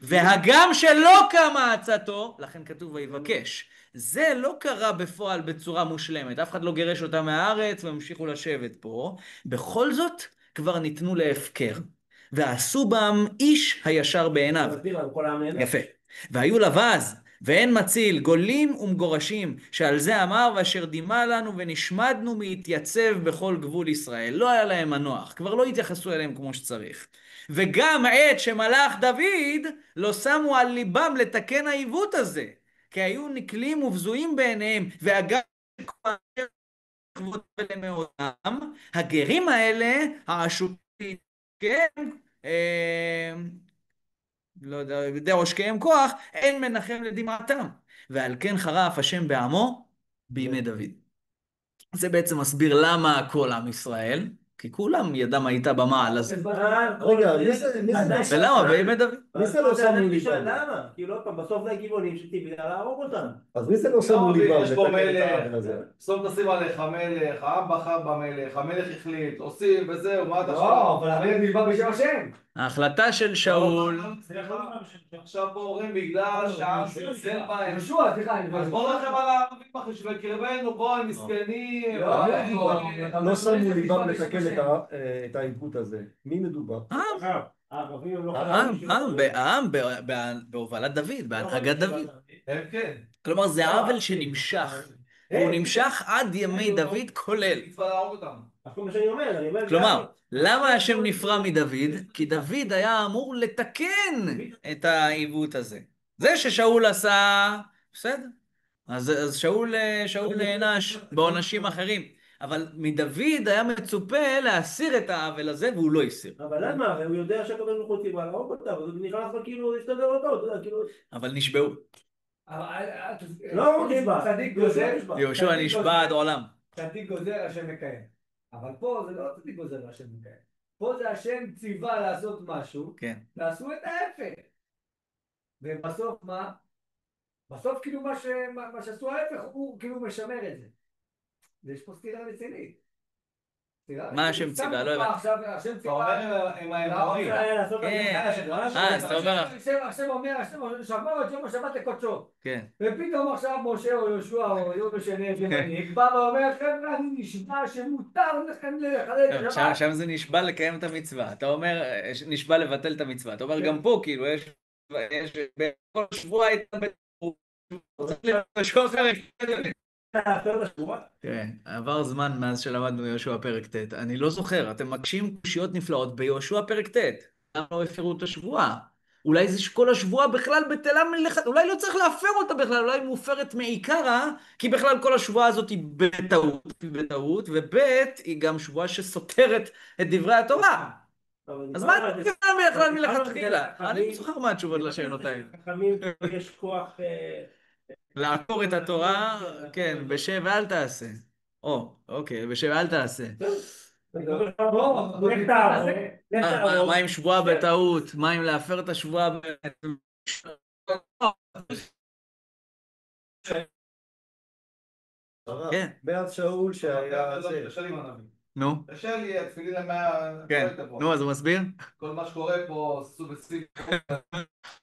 והגם שלא קמה עצתו, לכן כתוב ויבקש. זה לא קרה בפועל בצורה מושלמת, אף אחד לא גירש אותם מהארץ והמשיכו לשבת פה. בכל זאת כבר ניתנו להפקר, ועשו בם איש הישר בעיניו. יפה. והיו לבז, ואין מציל, גולים ומגורשים, שעל זה אמר, ואשר דימה לנו ונשמדנו להתייצב בכל גבול ישראל. לא היה להם מנוח, כבר לא התייחסו אליהם כמו שצריך. וגם עת שמלאך דוד, לא שמו על ליבם לתקן העיוות הזה, כי היו נקלים ובזויים בעיניהם, ואגב כבוד ולמאותם, הגרים האלה, העשוקים, כן, לא יודע, בידי עושקיהם כוח, אין מנחם לדמעתם. ועל כן חרף השם בעמו בימי דוד. זה בעצם מסביר למה כל עם ישראל, כי כולם ידם הייתה במעל הזה. רגע, ולמה? בימי דוד. מי זה לא שמו ליבם? למה? כאילו עוד פעם, בסוף זה הגבעונים שטיבי להרוג אותם. אז מי זה לא שמו ליבם? יש פה מלך, בסוף תשים עליך מלך, העם בחר במלך, המלך החליט, עושים וזהו, מה אתה לא, אבל המלך נדבר בשם השם. ההחלטה של שאול... עכשיו פה אומרים בגלל שהעם זלזל בהם. יהושע, סליחה, אז בואו לכם על הערבים שבקרבנו, בואו הם מסכנים. לא שמו ליבם לתקן את העיוות הזה. מי מדובר? העם בהובלת דוד, בהנהגת דוד. הם כן. כלומר זה עוול שנמשך, והוא נמשך עד ימי דוד כולל. כלומר, למה השם נפרע מדוד? כי דוד היה אמור לתקן את העיוות הזה. זה ששאול עשה, בסדר. אז שאול נענש בעונשים אחרים. אבל מדוד היה מצופה להסיר את העוול הזה, והוא לא הסיר. אבל למה? הרי הוא יודע שהקדוש ברוך הוא ציווה להרוג אותה, אבל זה נראה לך כאילו להסתדר אותו, אתה יודע, כאילו... אבל נשבעו. לא הוא נשבע, יהושע נשבע עד עולם. צדיק גוזר השם מקיים. אבל פה זה לא צדיק גוזר השם מקיים. פה זה השם ציווה לעשות משהו, כן. ועשו את ההפך. ובסוף מה? בסוף כאילו מה שעשו ההפך, הוא כאילו משמר את זה. ויש פה סתירה רצינית. מה השם ציווה? לא הבנתי. השם אתה ציווה... אומר עם האמורים. אז אתה אומר... השם אומר, שמור את יום השבת לקודשו. כן. ופתאום עכשיו משה או יהושע או יום השני בא ואומר, חבר'ה, אני נשבע שמותר לכם לחלל את השבת. שם זה נשבע לקיים את המצווה. אתה אומר, נשבע לבטל את המצווה. אתה אומר, גם פה, כאילו, יש... בכל שבוע הייתה... כן, עבר זמן מאז שלמדנו יהושע פרק ט'. אני לא זוכר, אתם מקשים קושיות נפלאות ביהושע פרק ט'. למה לא הפרו את השבועה? אולי זה שכל השבועה בכלל בטלה מלכת, אולי לא צריך להפר אותה בכלל, אולי היא מופרת מעיקרה, כי בכלל כל השבועה הזאת היא בטעות, וב' היא גם שבועה שסותרת את דברי התורה. אז מה אתה בכלל מלכתחילה? אני לא זוכר מה התשובות לשאלות האלה. חכמים, יש כוח... לעקור את התורה, כן, בשב ואל תעשה. אוקיי, בשב ואל תעשה. מה עם שבועה בטעות? מה עם להפר את השבועה כן. מאז שאול שהיה... קשה לי עם הנביא. נו. קשה לי, התפילין למה... כן, נו, אז הוא מסביר? כל מה שקורה פה, סוג בסביב.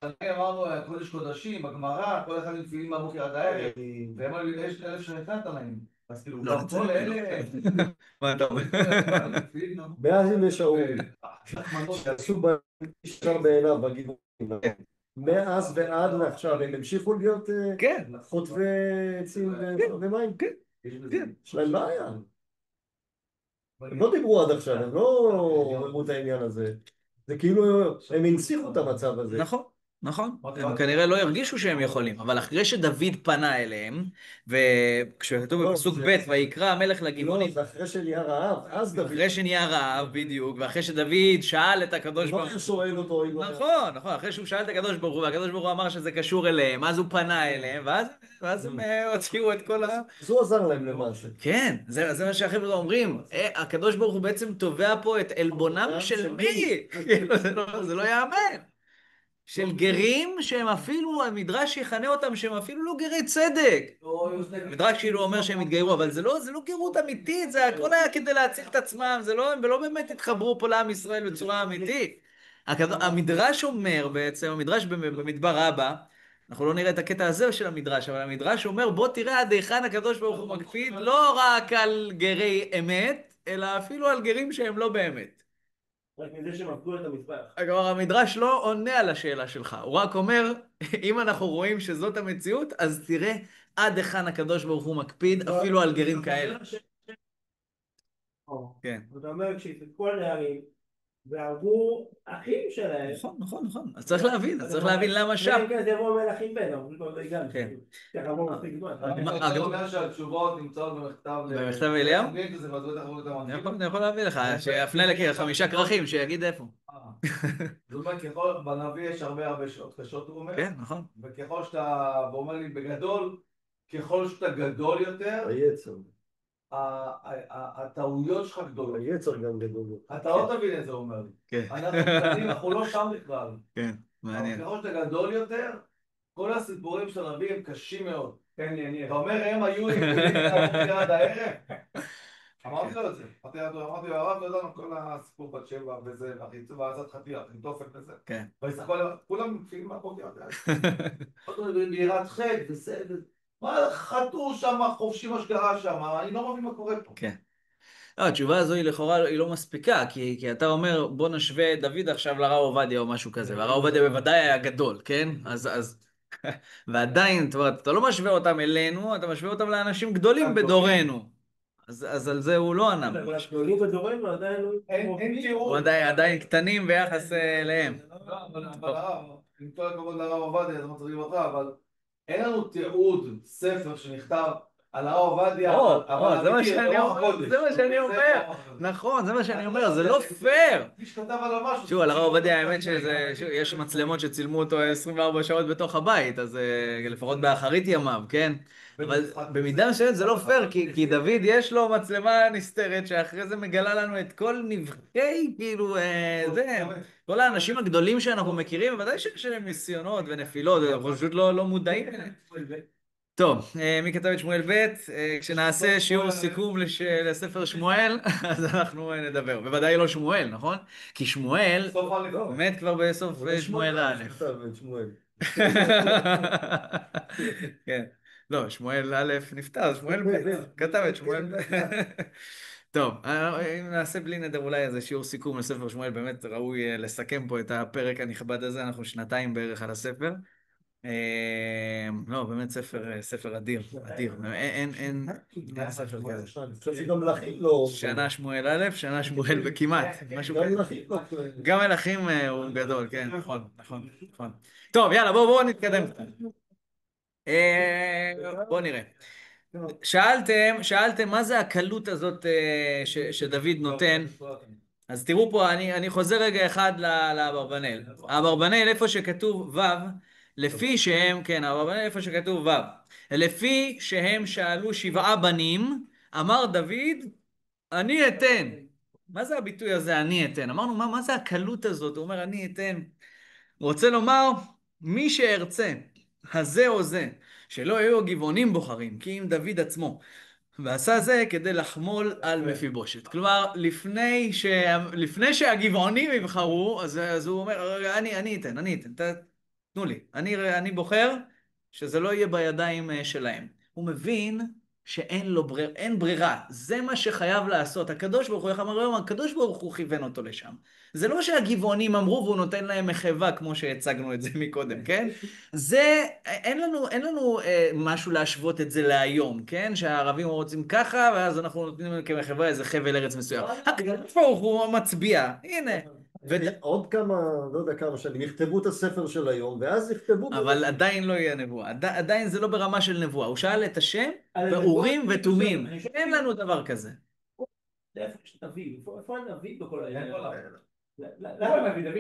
אמרנו, קודש קודשים, בגמרא, כל אחד עם תפילין מהבוקר עד הערב. והם אמרו לי, יש 1,000 שנתת להם. אז כאילו, גם כל אלה... מה אתה אומר? מאז ימי שאול, שעשו ישר בעיניו בגיבורים. מאז ועד לעכשיו, הם המשיכו להיות חוטבי עצים ומים. יש להם בעיה. הם לא דיברו עד עכשיו, הם לא אמרו את העניין הזה. זה כאילו, הם הנציחו את המצב הזה. נכון. נכון, הם כנראה לא הרגישו שהם יכולים, אבל אחרי שדוד פנה אליהם, וכשכתוב בפסוק ב' ויקרא המלך לגבעונים, זה אחרי שנהיה רעב, אז דוד. אחרי שנהיה רעב, בדיוק, ואחרי שדוד שאל את הקדוש ברוך הוא, שואל אותו, נכון, אחרי שהוא שאל את הקדוש ברוך הוא, והקדוש ברוך הוא אמר שזה קשור אליהם, אז הוא פנה אליהם, ואז הם הוציאו את כל ה... אז הוא עזר להם למעשה. כן, זה מה שהחבר'ה אומרים, הקדוש ברוך הוא בעצם תובע פה את עלבונם של מי? זה לא יאמן. של גרים שהם אפילו, המדרש יכנה אותם שהם אפילו לא גרי צדק. המדרש כאילו אומר שהם התגיירו, אבל זה לא גרות אמיתית, זה הכל היה כדי להציל את עצמם, הם לא באמת התחברו פה לעם ישראל בצורה אמיתית. המדרש אומר בעצם, המדרש במדבר רבה, אנחנו לא נראה את הקטע הזה של המדרש, אבל המדרש אומר, בוא תראה עד היכן הקדוש ברוך הוא מקפיד, לא רק על גרי אמת, אלא אפילו על גרים שהם לא באמת. רק מזה שמפגו את המזבח. כלומר, המדרש לא עונה על השאלה שלך, הוא רק אומר, אם אנחנו רואים שזאת המציאות, אז תראה עד היכן הקדוש ברוך הוא מקפיד, אפילו על גרים כאלה. כן. זאת אומרת, כשהתפקו על נערים, והרגו אחים שלהם. נכון. אז צריך להבין למה שם. כן, זה יבוא מלכים בן, אבל לא הגענו. כן. אתה אומר שהתשובות נמצאות במכתב אליהו? אני יכול להביא לך, שיפנה לקרוא 5 כרכים, שיגיד איפה. זאת אומרת, בנביא יש הרבה שעות קשות, הוא אומר. כן, נכון. וככל שאתה, הוא אומר לי בגדול, ככל שאתה גדול יותר, היצר. הטעויות שלך גדולות. היצר גם גדול. אתה לא תבין את זה, הוא אומר לי. כן. אנחנו לא שם בכלל. כן, מעניין. ככל שאתה גדול יותר, כל הסיפורים של הנביא הם קשים מאוד. אתה אומר, הם היו יכולים עד הערב? אמרתי לו את זה. אמרתי לו, הרב, לא ידענו כל הסיפור בת שבע וזה, ועזת חתיך, חיטופת וזה. כן. כולם מפעילים מהבוקר עד הערב. ביראת חטא וזה, מה חטאו שם, חופשי מה שקרה שם, אני לא מבין מה קורה פה. כן. התשובה הזו היא לכאורה היא לא מספיקה, כי אתה אומר בוא נשווה את דוד עכשיו לרב עובדיה או משהו כזה, והרב עובדיה בוודאי היה גדול, כן? אז ועדיין, אתה לא משווה אותם אלינו, אתה משווה אותם לאנשים גדולים בדורנו. אז על זה הוא לא ענה. אבל הגדולים בדורנו עדיין לא... אין תיאור. הוא עדיין קטנים ביחס אליהם. אבל הרב, עם כל הכבוד לרב עובדיה, זה מצחיק אותך, אבל אין לנו תיעוד ספר שנכתב על הרב עובדיה, זה מה שאני אומר, זה מה שאני אומר, נכון, זה מה שאני אומר, זה לא פייר. מי שכתב עליו משהו. שוב, על הרב עובדיה, האמת שיש מצלמות שצילמו אותו 24 שעות בתוך הבית, אז לפחות באחרית ימיו, כן? אבל במידה מסוימת זה לא פייר, כי דוד יש לו מצלמה נסתרת, שאחרי זה מגלה לנו את כל נבחי, כאילו, זה, כל האנשים הגדולים שאנחנו מכירים, בוודאי שיש להם ניסיונות ונפילות, אנחנו פשוט לא מודעים אליהם. טוב, מי כתב את שמואל ב'? כשנעשה שיעור סיכום לספר שמואל, אז אנחנו נדבר. בוודאי לא שמואל, נכון? כי שמואל מת כבר בסוף שמואל א'. כן. לא, שמואל א' נפטר, שמואל ב', כתב את שמואל ב'. טוב, אם נעשה בלי נדר אולי איזה שיעור סיכום לספר שמואל, באמת ראוי לסכם פה את הפרק הנכבד הזה, אנחנו שנתיים בערך על הספר. לא, באמת ספר אדיר, אדיר, אין ספר כזה. שנה שמואל א', שנה שמואל וכמעט, משהו כזה. גם מלכים הוא גדול, כן, נכון. טוב, יאללה, בואו נתקדם. בואו נראה. שאלתם מה זה הקלות הזאת שדוד נותן. אז תראו פה, אני חוזר רגע אחד לאברבנאל. האברבנאל, איפה שכתוב ו', לפי שהם, כן, האברבנאל, איפה שכתוב ו', לפי שהם שאלו 7 בנים, אמר דוד, אני אתן. מה זה הביטוי הזה, אני אתן? אמרנו, מה זה הקלות הזאת? הוא אומר, אני אתן. הוא רוצה לומר, מי שארצה, הזה או זה, שלא היו גבעונים בוחרים, כי אם דוד עצמו. ועשה זה כדי לחמול על מפיבושת. כלומר, לפני שהגבעונים יבחרו, אז הוא אומר, אני אתן, תנו לי. אני בוחר שזה לא יהיה בידיים שלהם. הוא מבין שאין לו אין ברירה. זה מה שחייב לעשות. הקדוש ברוך הוא, איך אמר היום, הקדוש ברוך הוא כיוון אותו לשם. זה לא שהגבעונים אמרו והוא נותן להם מחווה, כמו שהצגנו את זה מקודם, כן? אין לנו משהו להשוות את זה להיום, כן? שהערבים רוצים ככה, ואז אנחנו נותנים להם כמחווה איזה חבל ארץ מסוים. הקדוש ברוך הוא מצביע, הנה. עוד כמה, לא יודע כמה שנים, יכתבו את הספר של היום, ואז יכתבו... אבל עדיין לא יהיה נבואה, עדיין זה לא ברמה של נבואה. הוא שאל את השם, ואורים ותומים. אין לנו דבר כזה. איפה יש נביא? איפה הנביא בכל העניין? למה הנביא, דוד?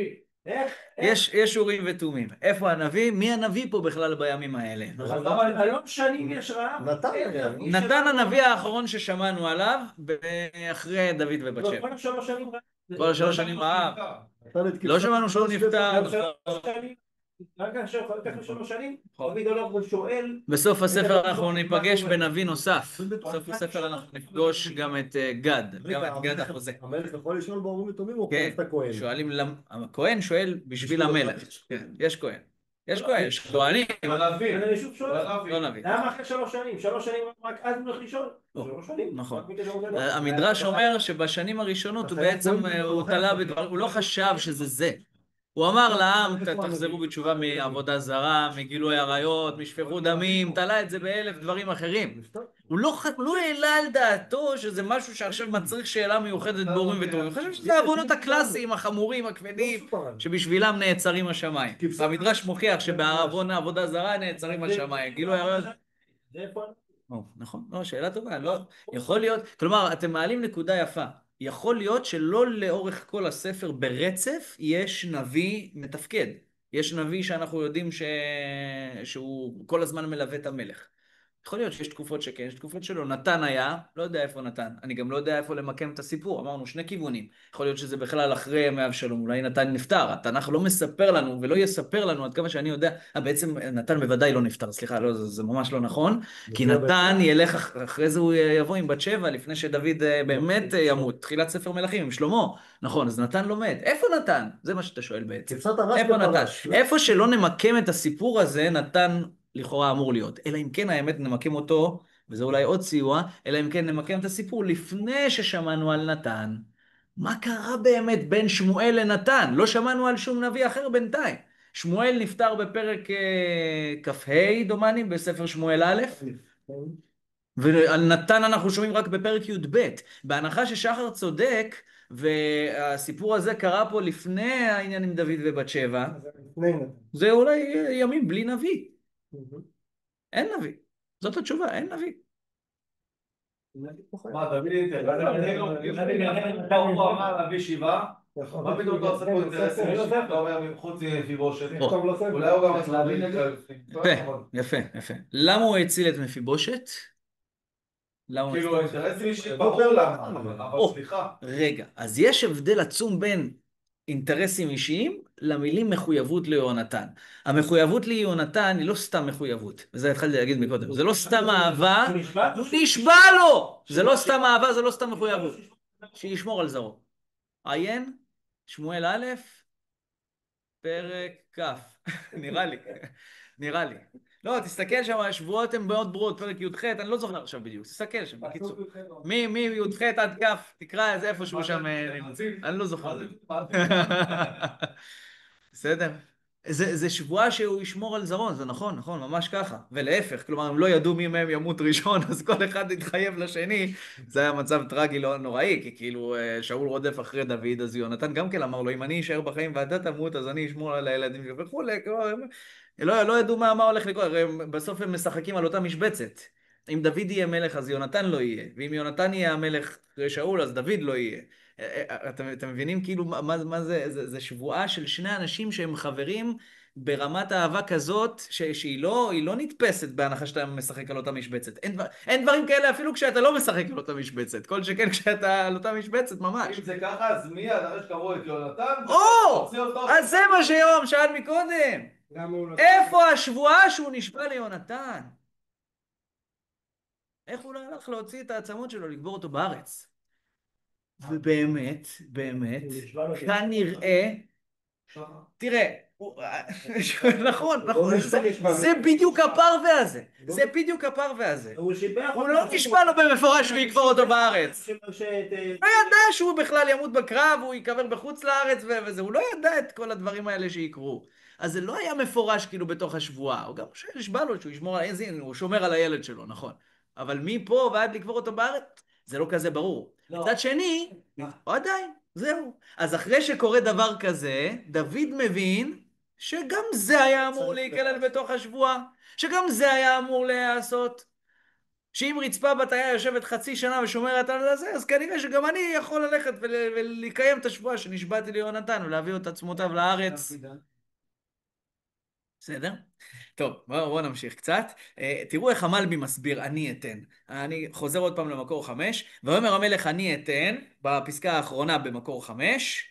יש אורים ותומים. איפה הנביא? מי הנביא פה בכלל בימים האלה? היום שנים יש רעב? נתן הנביא האחרון ששמענו עליו, אחרי דוד ובת שבע. כל 3 שנים רעב. לא שמענו שהוא נפטר. בסוף הספר אנחנו ניפגש בנביא נוסף. בסוף הספר אנחנו נפגוש גם את גד, גם את גד החוזה. המלך יכול לשאול באורים ותומים או את הכהן? הכהן שואל בשביל המלך. יש כהן. יש כהנים. אני שוב שואל. לא נביא. למה אחרי 3 שנים? 3 שנים רק אז הוא הולך לשאול. נכון. המדרש אומר שבשנים הראשונות הוא בעצם, הוא לא חשב שזה זה. הוא אמר לעם, תחזרו בתשובה מעבודה זרה, מגילוי עריות, משפיכות דמים, תלה את זה ב1000 דברים אחרים. הוא לא העלה על דעתו שזה משהו שעכשיו מצריך שאלה מיוחדת באורים ותומים. הוא חושב שזה העוונות הקלאסיים, החמורים, הכבדים, שבשבילם נעצרים השמיים. המדרש מוכיח שבעוון העבודה זרה נעצרים השמיים. גילוי עריות... נכון, לא, שאלה טובה, לא, יכול להיות, כלומר, אתם מעלים נקודה יפה. יכול להיות שלא לאורך כל הספר ברצף יש נביא מתפקד. יש נביא שאנחנו יודעים שהוא כל הזמן מלווה את המלך. יכול להיות שיש תקופות שכן, יש תקופות שלא. נתן היה, לא יודע איפה נתן. אני גם לא יודע איפה למקם את הסיפור. אמרנו 2 כיוונים. יכול להיות שזה בכלל אחרי ימי אבשלום. אולי נתן נפטר. התנ"ך לא מספר לנו ולא יספר לנו עד כמה שאני יודע. בעצם נתן בוודאי לא נפטר. סליחה, לא, זה ממש לא נכון. כי נתן ילך, אחרי זה הוא יבוא עם בת שבע, לפני שדוד באמת ימות. תחילת ספר מלכים עם שלמה. נכון, אז נתן לא מת. איפה נתן? זה מה שאתה שואל בעצם. איפה נתן? איפה שלא נמקם את הסיפור הזה, נתן לכאורה אמור להיות. אלא אם כן האמת נמקם אותו, וזה אולי עוד סיוע, אלא אם כן נמקם את הסיפור לפני ששמענו על נתן. מה קרה באמת בין שמואל לנתן? לא שמענו על שום נביא אחר בינתיים. שמואל נפטר בפרק כ"ה דומני, בספר שמואל א', ועל נתן אנחנו שומעים רק בפרק י"ב. בהנחה ששחר צודק, והסיפור הזה קרה פה לפני העניין עם דוד ובת שבע, זה אולי ימים בלי נביא. אין נביא. זאת התשובה, אין נביא. מה, תביא לי, הוא אמר להביא 7, מה פתאום אתה עושה פה אינטרסים אישיים? אתה אומר חוץ מפיבושת, אולי הוא גם צריך להבין את זה. יפה, יפה. למה הוא הציל את מפיבושת? כאילו אינטרסים אישיים, ברור למה, אבל סליחה. רגע, אז יש הבדל עצום בין אינטרסים אישיים למילים מחויבות ליהונתן. המחויבות ליהונתן היא לא סתם מחויבות, וזה התחלתי להגיד מקודם, זה לא סתם אהבה, הוא נשבע לו! זה לא סתם אהבה, זה לא סתם מחויבות. שישמור על זרעו. עיין, שמואל א', פרק כ', נראה לי. לא, תסתכל שם, השבועות הן מאוד ברורות, פרק י"ח, אני לא זוכר עכשיו בדיוק, תסתכל שם, בקיצור. מי"ח עד כ', תקרא איזה איפשהו שם, אני לא זוכר. בסדר? זה שבועה שהוא ישמור על זרעו, זה נכון, נכון, ממש ככה. ולהפך, כלומר, הם לא ידעו מי מהם ימות ראשון, אז כל אחד התחייב לשני. זה היה מצב טרגי לא נוראי, כי כאילו שאול רודף אחרי דוד, אז יונתן גם כן אמר לו, אם אני אשאר בחיים ואתה תמות, אז אני אשמור על הילדים שלי וכולי. לא ידעו מה הולך לקרות, הרי בסוף הם משחקים על אותה משבצת. אם דוד יהיה מלך, אז יונתן לא יהיה, ואם יונתן יהיה המלך אחרי שאול, אז דוד לא יהיה. אתם מבינים כאילו מה זה? זה שבועה של שני אנשים שהם חברים ברמת אהבה כזאת שהיא לא נתפסת בהנחה שאתה משחק על אותה משבצת. אין דברים כאלה אפילו כשאתה לא משחק על אותה משבצת. כל שכן כשאתה על אותה משבצת ממש. אם זה ככה, אז מי אחרי שקראו את יונתן? אז זה מה שיורם שאל מקודם. איפה השבועה שהוא נשבע ליונתן? איך הוא לא הלך להוציא את העצמות שלו, לקבור אותו בארץ? ובאמת, כנראה, תראה, נכון, זה בדיוק הפרווה הזה, הוא לא נשבע לו במפורש ויקבור אותו בארץ, הוא לא ידע שהוא בכלל ימות בקרב, הוא יקבר בחוץ לארץ וזה, הוא לא ידע את כל הדברים האלה שיקרו, אז זה לא היה מפורש כאילו בתוך השבועה, הוא גם נשבע לו שהוא ישמור על איזין, הוא שומר על הילד שלו, נכון, אבל מפה ועד לקבור אותו בארץ, זה לא כזה ברור. מצד שני, עדיין, זהו. אז אחרי שקורה דבר כזה, דוד מבין שגם זה היה אמור להיכלל בתוך השבועה, שגם זה היה אמור להיעשות. שאם רצפה בת היה יושבת חצי שנה ושומרת על זה, אז כנראה שגם אני יכול ללכת ולקיים את השבועה שנשבעתי ליונתן ולהביא את עצמותיו לארץ. בסדר? טוב, בואו נמשיך קצת. תראו איך המלבי מסביר, אני אתן. אני חוזר עוד פעם למקור 5. ואומר המלך, אני אתן, בפסקה האחרונה במקור 5,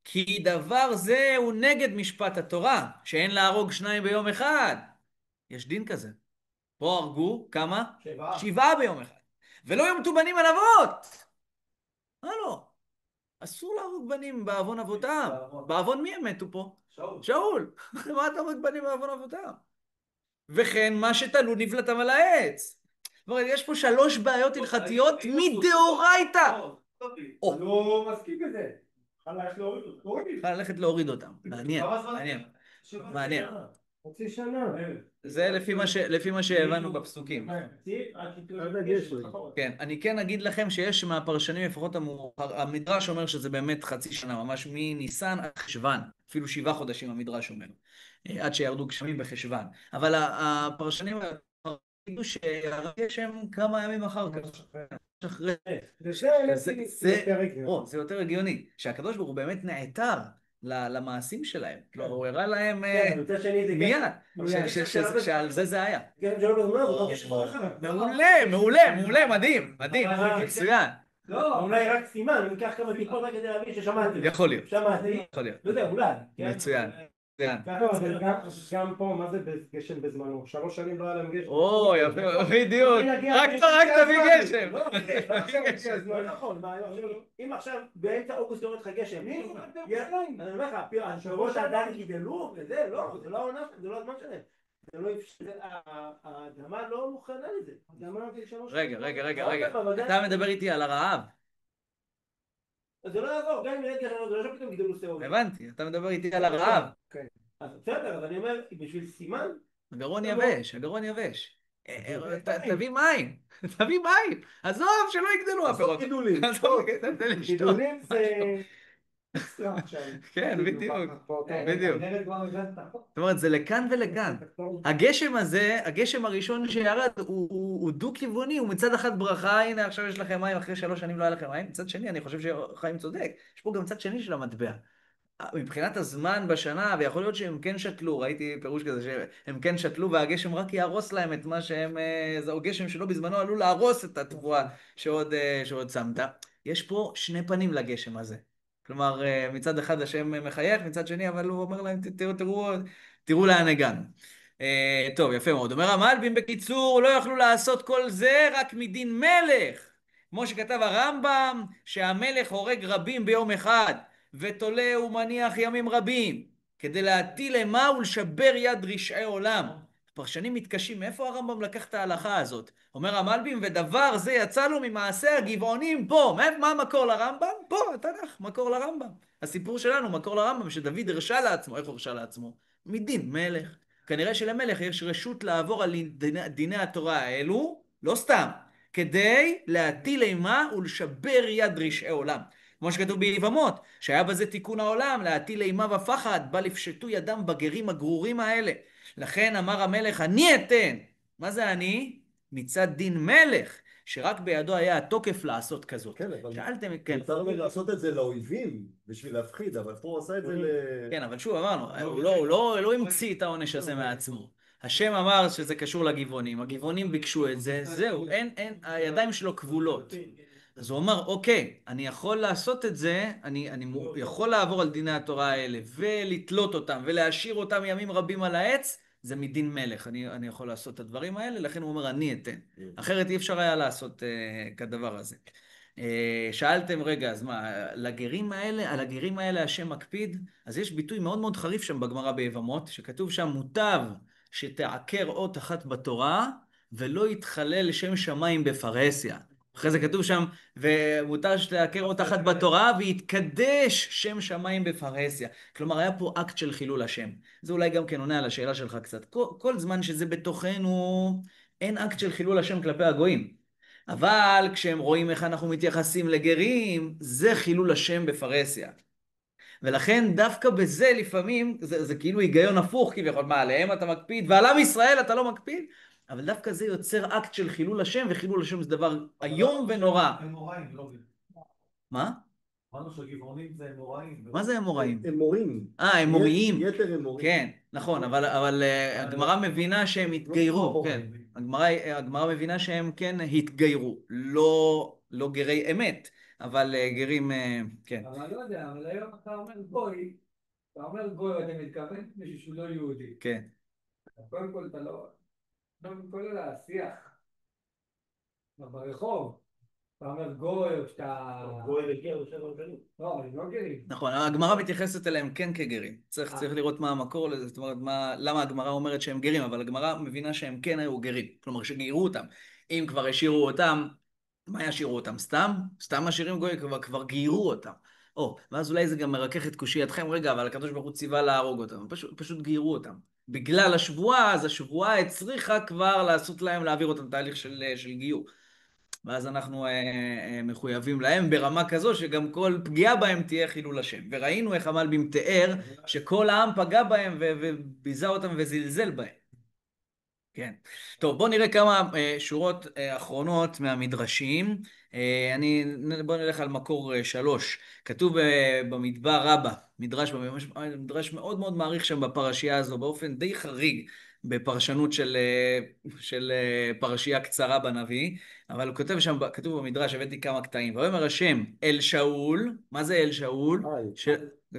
כי דבר זה הוא נגד משפט התורה, שאין להרוג 2 ביום אחד. יש דין כזה. פה הרגו כמה? 7 ביום אחד. ולא יומתו בנים על אבות. מה לא? אסור להרוג בנים בעוון אבותם. בעוון מי הם מתו פה? שאול. מה אתה הורג בנים בעוון אבותם? וכן מה שתלו נבלתם על העץ. זאת אומרת, יש פה 3 בעיות הלכתיות מדאורייתא. הוא לא מסכים בזה. יכול ללכת להוריד אותם. מעניין. חצי שנה. זה לפי מה שהבנו בפסוקים. כן, אני כן אגיד לכם שיש מהפרשנים, לפחות המדרש אומר שזה באמת חצי שנה, ממש מניסן עד חשוון, אפילו 7 חודשים המדרש אומר, עד שירדו גשמים בחשוון. אבל הפרשנים יגידו שהגשם כמה ימים אחר כך. זה יותר הגיוני, שהקדוש ברוך הוא באמת נעתר למעשים שלהם, הוא הראה להם מיד, שעל זה היה. מעולה, מדהים, מצוין. לא, אולי רק סימן, אני אקח כמה טיפות רק כדי להבין ששמעתי. יכול להיות. שמעתי. לא יודע, אולי. מצוין. גם פה, מה זה גשם בזמנו? 3 שנים לא היה להם גשם. או, יפה, בדיוק. רק תביא גשם. לא נכון, אם עכשיו באמצע אוגוסט יורד לך גשם, אני אומר לך, הפירות עדיין גידלו, וזה לא, זה לא העונה שלהם, זה לא הזמן שלהם. האדמה לא מוכנה לזה. רגע, אתה מדבר איתי על הרעב. זה לא יעזור, גם אם ירד גשם, זה לא שפתאום גידלו שערות. הבנתי, אתה מדבר איתי על הרעב. אז בסדר, אז אני אומר, בשביל סימן... הגרון יבש. תביא מים. עזוב, שלא יגדלו הפירות. גידולים זה... כן, בדיוק. זאת אומרת, זה לכאן ולכאן. הגשם הזה, הגשם הראשון שירד, הוא דו-כיווני, הוא מצד אחד ברכה, הנה עכשיו יש לכם מים, אחרי 3 שנים לא היה לכם מים. מצד שני, אני חושב שחיים צודק. יש פה גם צד שני של המטבע. מבחינת הזמן בשנה, ויכול להיות שהם כן שתלו, ראיתי פירוש כזה, שהם כן שתלו והגשם רק יהרוס להם את מה שהם, זהו גשם שלא בזמנו עלול להרוס את התבואה שעוד שמת. יש פה 2 פנים לגשם הזה. כלומר, מצד אחד השם מחייך, מצד שני, אבל הוא אומר להם, תראו לאן הגענו. טוב, יפה מאוד. אומר המלבים בקיצור, לא יכלו לעשות כל זה רק מדין מלך. כמו שכתב הרמב"ם, שהמלך הורג רבים ביום אחד. ותולה ומניח ימים רבים, כדי להטיל אימה ולשבר יד רשעי עולם. פרשנים מתקשים, מאיפה הרמב"ם לקח את ההלכה הזאת? אומר המלבים, ודבר זה יצא לו ממעשה הגבעונים פה. מה המקור לרמב"ם? פה, התנ"ך, מקור לרמב"ם. הסיפור שלנו, מקור לרמב"ם, שדוד הרשה לעצמו. איך הוא הרשה לעצמו? מדין מלך. כנראה שלמלך יש רשות לעבור על דיני התורה האלו, לא סתם, כדי להטיל אימה ולשבר יד רשעי עולם. כמו שכתוב ביבמות, שהיה בזה תיקון העולם, להטיל אימה ופחד, בל יפשטו ידם בגרים הגרורים האלה. לכן אמר המלך, אני אתן. מה זה אני? מצד דין מלך, שרק בידו היה התוקף לעשות כזאת. כן, אבל שאלתם, כן. מותר לו לעשות את זה לאויבים, בשביל להפחיד, אבל פה הוא עשה את זה כן, אבל שוב אמרנו, הוא לא המציא את העונש הזה מעצמו. השם אמר שזה קשור לגבעונים, הגבעונים ביקשו את זה, זהו, הידיים שלו כבולות. אז הוא אמר, אוקיי, אני יכול לעשות את זה, אני יכול לעבור על דיני התורה האלה, ולתלות אותם, ולהשאיר אותם ימים רבים על העץ, זה מדין מלך, אני יכול לעשות את הדברים האלה, לכן הוא אומר, אני אתן. אחרת אי אפשר היה לעשות כדבר הזה. שאלתם, רגע, אז מה, על הגרים האלה השם מקפיד? אז יש ביטוי מאוד מאוד חריף שם בגמרא ביבמות, שכתוב שם, מוטב שתעקר אות אחת בתורה, ולא יתחלל שם שמיים בפרהסיה. אחרי זה כתוב שם, ומותר שתעקר אות אחת בתורה, ויתקדש שם שמיים בפרהסיה. כלומר, היה פה אקט של חילול השם. זה אולי גם כן עונה על השאלה שלך קצת. כל זמן שזה בתוכנו, אין אקט של חילול השם כלפי הגויים. אבל כשהם רואים איך אנחנו מתייחסים לגרים, זה חילול השם בפרהסיה. ולכן דווקא בזה לפעמים, זה כאילו היגיון הפוך כביכול, מה עליהם אתה מקפיד, ועל עם ישראל אתה לא מקפיד? אבל דווקא זה יוצר אקט של חילול השם, וחילול השם זה דבר איום ונורא. הם מוראים, לא בגלל. מה? אמרנו שגבעונים זה אמוראים. מה זה אמוראים? אמורים. אמוריים. יתר אמורים. כן, נכון, אבל הגמרא מבינה שהם התגיירו, כן. הגמרא מבינה שהם כן התגיירו, לא גרי אמת, אבל גרים, כן. אבל לא יודע, אבל היום אתה אומר גוי, אתה מתכוון מישהו שהוא לא יהודי. כן. קודם כל אתה לא כולל השיח ברחוב. אתה אומר גוי, או שאתה... גוי וגר, לא, אבל הם לא גרים. נכון, הגמרא מתייחסת אליהם כן כגרים. צריך לראות מה המקור לזה, זאת אומרת, למה הגמרא אומרת שהם גרים, אבל הגמרא מבינה שהם כן היו גרים. כלומר, שגיירו אותם. אם כבר השאירו אותם, מה ישאירו אותם? סתם משאירים גוי, כבר גיירו אותם. ואז אולי זה גם מרכך את קושייתכם, רגע, אבל הקדוש ברוך הוא ציווה להרוג אותם. פשוט גיירו אותם. בגלל השבועה, אז השבועה הצריכה כבר לעשות להם, להעביר אותם תהליך של גיור. ואז אנחנו מחויבים להם ברמה כזו שגם כל פגיעה בהם תהיה חילול השם. וראינו איך המלבים תיאר שכל העם פגע בהם וביזה אותם וזלזל בהם. כן. טוב, בואו נראה כמה שורות אחרונות מהמדרשים. בואו נלך על מקור 3. כתוב במדבר רבה, מדרש מאוד מאוד מעריך שם בפרשייה הזו, באופן די חריג בפרשנות של פרשייה קצרה בנביא, אבל הוא כותב שם, כתוב במדרש, הבאתי כמה קטעים, ואומר השם אל שאול, מה זה אל שאול?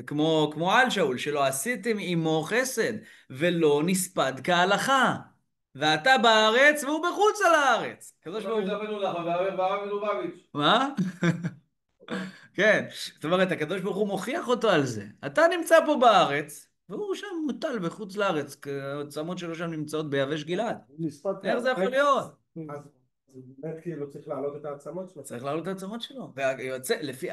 כמו על שאול, שלא עשיתם עמו חסד, ולא נספד כהלכה. ואתה בארץ והוא בחוץ על הארץ. מה? כן, זאת אומרת, הקדוש ברוך הוא מוכיח אותו על זה. אתה נמצא פה בארץ, והוא שם מוטל בחוץ לארץ, כי העצמות שלו שם נמצאות ביבש גלעד. איך זה יכול להיות? אז באמת כאילו צריך להעלות את העצמות שלו. צריך להעלות את העצמות שלו. ויוצא, לפי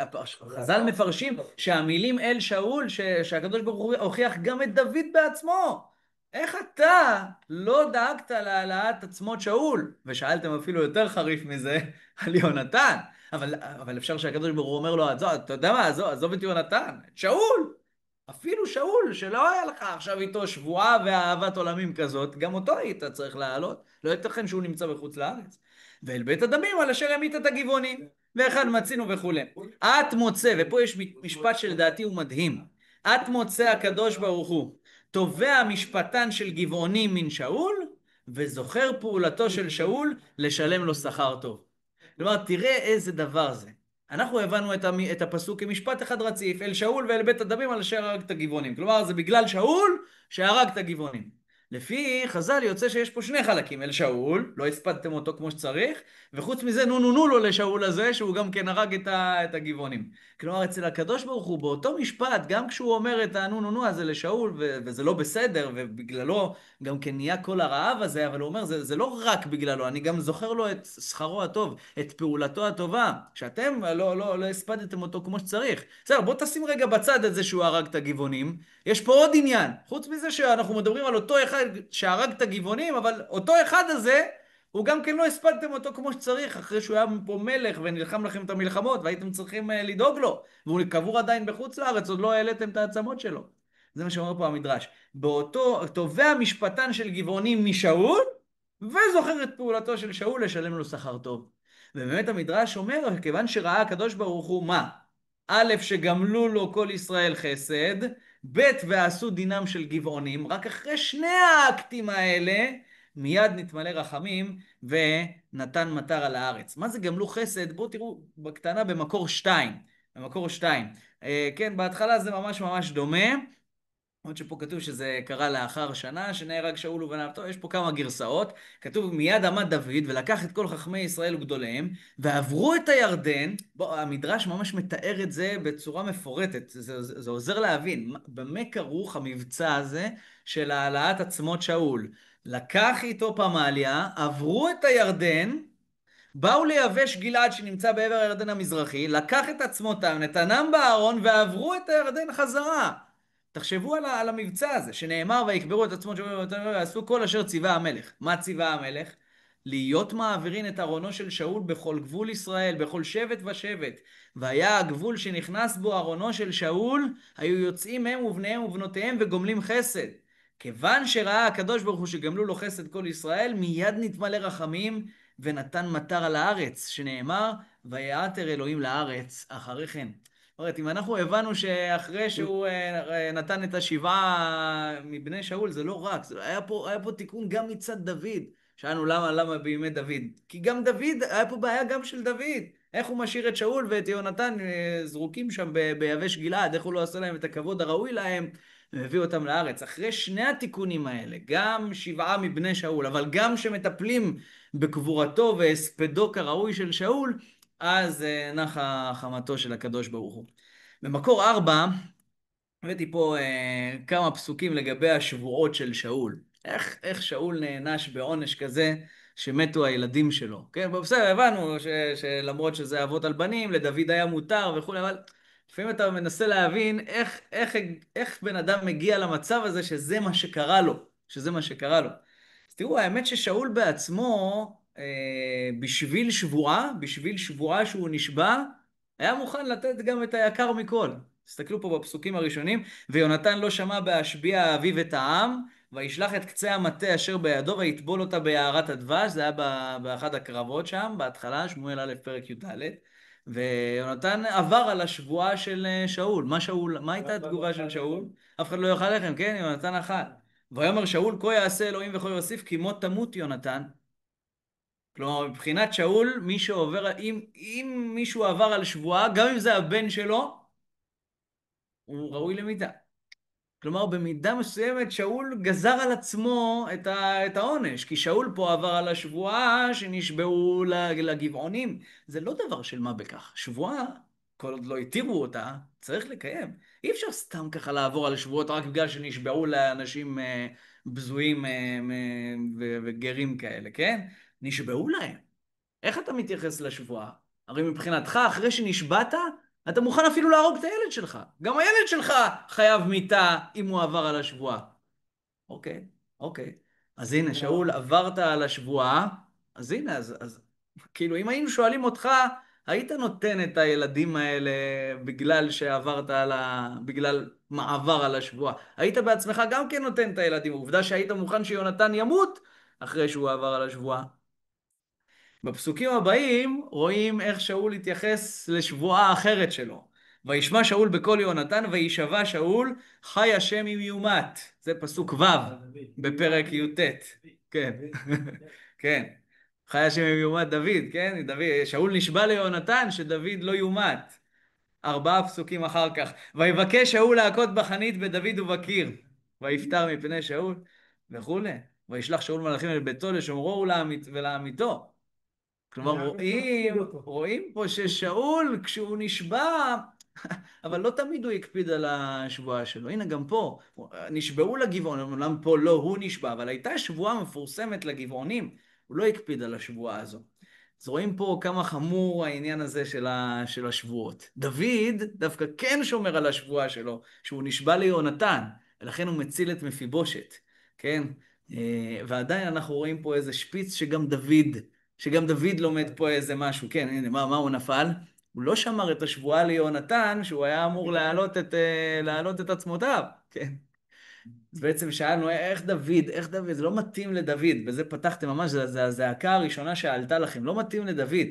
חז"ל מפרשים שהמילים אל שאול, שהקדוש ברוך הוא הוכיח גם את דוד בעצמו. איך אתה לא דאגת להעלאת עצמות שאול? ושאלתם אפילו יותר חריף מזה על יונתן. אבל אפשר שהקדוש ברוך הוא אומר לו, אתה יודע מה, עזוב את יונתן, את שאול. אפילו שאול, שלא היה לך עכשיו איתו שבועה ואהבת עולמים כזאת, גם אותו היית צריך להעלות. לא ייתכן שהוא נמצא בחוץ לארץ. ואל בית הדמים על אשר המית את הגבעונים. ואחד מצינו וכולי. את מוצא, ופה יש משפט שלדעתי הוא מדהים. את מוצא הקדוש ברוך הוא. תובע משפטן של גבעונים מן שאול, וזוכר פעולתו של שאול לשלם לו שכר טוב. כלומר, תראה איזה דבר זה. אנחנו הבנו את הפסוק כמשפט אחד רציף, אל שאול ואל בית הדמים על אשר הרג את הגבעונים. כלומר, זה בגלל שאול שהרג את הגבעונים. לפי חז"ל יוצא שיש פה שני חלקים, אל שאול, לא הספדתם אותו כמו שצריך, וחוץ מזה נו לו לשאול הזה, שהוא גם כן הרג את הגבעונים. כלומר, אצל הקדוש ברוך הוא, באותו משפט, גם כשהוא אומר את הנו הזה לשאול, וזה לא בסדר, ובגללו גם כן נהיה כל הרעב הזה, אבל הוא אומר, זה לא רק בגללו, אני גם זוכר לו את שכרו הטוב, את פעולתו הטובה, שאתם לא הספדתם אותו כמו שצריך. בסדר, בוא תשים רגע בצד את זה שהוא הרג את הגבעונים. יש פה עוד עניין, חוץ מזה שאנחנו מדברים על אותו אחד שהרג את הגבעונים, אבל אותו אחד הזה, הוא גם כן לא הספדתם אותו כמו שצריך, אחרי שהוא היה פה מלך ונלחם לכם את המלחמות, והייתם צריכים לדאוג לו, והוא קבור עדיין בחוץ לארץ, עוד לא העליתם את העצמות שלו. זה מה שאומר פה המדרש. באותו תובע משפטן של גבעונים משאול, וזוכר את פעולתו של שאול לשלם לו שכר טוב. ובאמת המדרש אומר, כיוון שראה הקדוש ברוך הוא מה? א', שגמלו לו כל ישראל חסד, ב', ועשו דינם של גבעונים, רק אחרי שני האקטים האלה, מיד נתמלא רחמים ונתן מטר על הארץ. מה זה גמלו חסד? בואו תראו בקטנה במקור 2. במקור 2. כן, בהתחלה זה ממש ממש דומה. עוד שפה כתוב שזה קרה לאחר שנה שנהרג שאול ובניו. טוב, יש פה כמה גרסאות. כתוב מיד עמד דוד ולקח את כל חכמי ישראל וגדוליהם ועברו את הירדן. בוא, המדרש ממש מתאר את זה בצורה מפורטת. זה עוזר להבין במה כרוך המבצע הזה של העלאת עצמות שאול. לקח איתו פמליה, עברו את הירדן, באו ליבש גלעד שנמצא בעבר הירדן המזרחי, לקח את עצמותם, נתנם בארון ועברו את הירדן חזרה. תחשבו על המבצע הזה, שנאמר ויקברו את עצמות שאול ועשו כל אשר ציווה המלך. מה ציווה המלך? להיות מעבירין את ארונו של שאול בכל גבול ישראל, בכל שבט ושבט. והיה הגבול שנכנס בו ארונו של שאול, היו יוצאים הם ובניהם ובנותיהם וגומלים חסד. כיוון שראה הקדוש ברוך הוא שגמלו לו חסד כל ישראל, מיד נתמלא רחמים ונתן מטר על הארץ, שנאמר ויעתר אלוהים לארץ אחרי כן. זאת אומרת, אם אנחנו הבנו שאחרי שהוא נתן את השבעה מבני שאול, זה לא רק, היה פה תיקון גם מצד דוד. שאלנו למה בימי דוד? כי גם דוד, היה פה בעיה גם של דוד. איך הוא משאיר את שאול ואת יונתן זרוקים שם ביבש גלעד, איך הוא לא עשה להם את הכבוד הראוי להם, והביא אותם לארץ. אחרי שני התיקונים האלה, גם 7 מבני שאול, אבל גם שמטפלים בקבורתו והספדו כראוי של שאול, אז נחה חמתו של הקדוש ברוך הוא. במקור 4, הבאתי פה כמה פסוקים לגבי השבועות של שאול. איך שאול נענש בעונש כזה שמתו הילדים שלו. כן, בסדר, הבנו שלמרות שזה אבות על בנים, לדוד היה מותר וכו', אבל לפעמים אתה מנסה להבין איך בן אדם מגיע למצב הזה שזה מה שקרה לו. שזה מה שקרה לו. אז תראו, האמת ששאול בעצמו, בשביל שבועה שהוא נשבע, היה מוכן לתת גם את היקר מכל. תסתכלו פה בפסוקים הראשונים, ויונתן לא שמע בהשביע אביו את העם, וישלח את קצה המטה אשר בידו, ויטבול אותה ביערת הדבש, זה היה באחד הקרבות שם, בהתחלה, שמואל א' פרק י"ד, ויונתן עבר על השבועה של שאול. מה הייתה התגובה של שאול? אף אחד לא יאכל לכם, כן? יונתן אכל. ויאמר שאול, כה יעשה אלוהים וכה יוסיף, כי מות תמות יונתן. כלומר, מבחינת שאול, אם מישהו עבר על שבועה, גם אם זה הבן שלו, הוא ראוי למיתה. כלומר, במידה מסוימת שאול גזר על עצמו את העונש, כי שאול פה עבר על השבועה שנשבעו לגבעונים. זה לא דבר של מה בכך. שבועה, כל עוד לא התירו אותה, צריך לקיים. אי אפשר סתם ככה לעבור על שבועות רק בגלל שנשבעו לאנשים בזויים וגרים כאלה, כן? נשבעו להם. איך אתה מתייחס לשבועה? הרי מבחינתך, אחרי שנשבעת, אתה מוכן אפילו להרוג את הילד שלך. גם הילד שלך חייב מיתה אם הוא עבר על השבועה. אוקיי. אוקיי. אז הנה, שאול, עברת על השבועה, אז הנה, אז כאילו, אם היינו שואלים אותך, היית נותן את הילדים האלה בגלל שעברת בגלל מעבר על השבועה. היית בעצמך גם כן נותן את הילדים, עובדה שהיית מוכן שיונתן ימות אחרי שהוא עבר על השבועה. בפסוקים הבאים רואים איך שאול התייחס לשבועה אחרת שלו. וישמע שאול בקול יהונתן וישבע שאול חי השם אם יומת. זה פסוק ו' בפרק י"ט. כן. כן. חי השם אם יומת דוד, כן? שאול נשבע ליהונתן שדוד לא יומת. 4 פסוקים אחר כך. ויבקש שאול להכות בחנית בדוד ובקיר. ויפטר מפני שאול וכולי. וישלח שאול מלאכים אל ביתו לשומרו ולעמיתו. כלומר, רואים פה ששאול, כשהוא נשבע, אבל לא תמיד הוא הקפיד על השבועה שלו. הנה, גם פה, נשבעו לגבעונים, אומנם פה לא הוא נשבע, אבל הייתה שבועה מפורסמת לגבעונים, הוא לא הקפיד על השבועה הזו. אז רואים פה כמה חמור העניין הזה של השבועות. דוד דווקא כן שומר על השבועה שלו, שהוא נשבע ליהונתן, ולכן הוא מציל את מפיבושת, כן? ועדיין אנחנו רואים פה איזה שפיץ שגם דוד לומד פה איזה משהו. כן, הנה, מה הוא נפל? הוא לא שמר את השבועה ליהונתן, שהוא היה אמור להעלות את עצמותיו. כן. אז בעצם שאלנו, איך דוד, זה לא מתאים לדוד, בזה פתחתם ממש, זה הזעקה הראשונה שעלתה לכם, לא מתאים לדוד.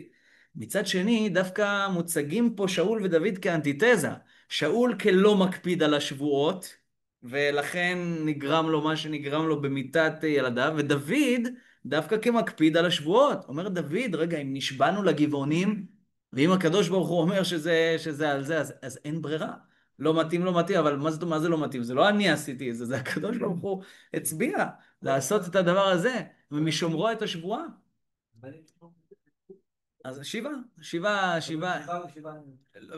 מצד שני, דווקא מוצגים פה שאול ודוד כאנטיתזה. שאול כלא מקפיד על השבועות, ולכן נגרם לו מה שנגרם לו במיתת ילדיו, ודוד דווקא כמקפיד על השבועות. אומר דוד, רגע, אם נשבענו לגבעונים, ואם הקדוש ברוך הוא אומר שזה על זה, אז אין ברירה. לא מתאים, לא מתאים, אבל מה זה לא מתאים? זה לא אני עשיתי את זה, זה הקדוש ברוך הוא הצביע לעשות את הדבר הזה, ומשומרו את השבועה. אז שבעה,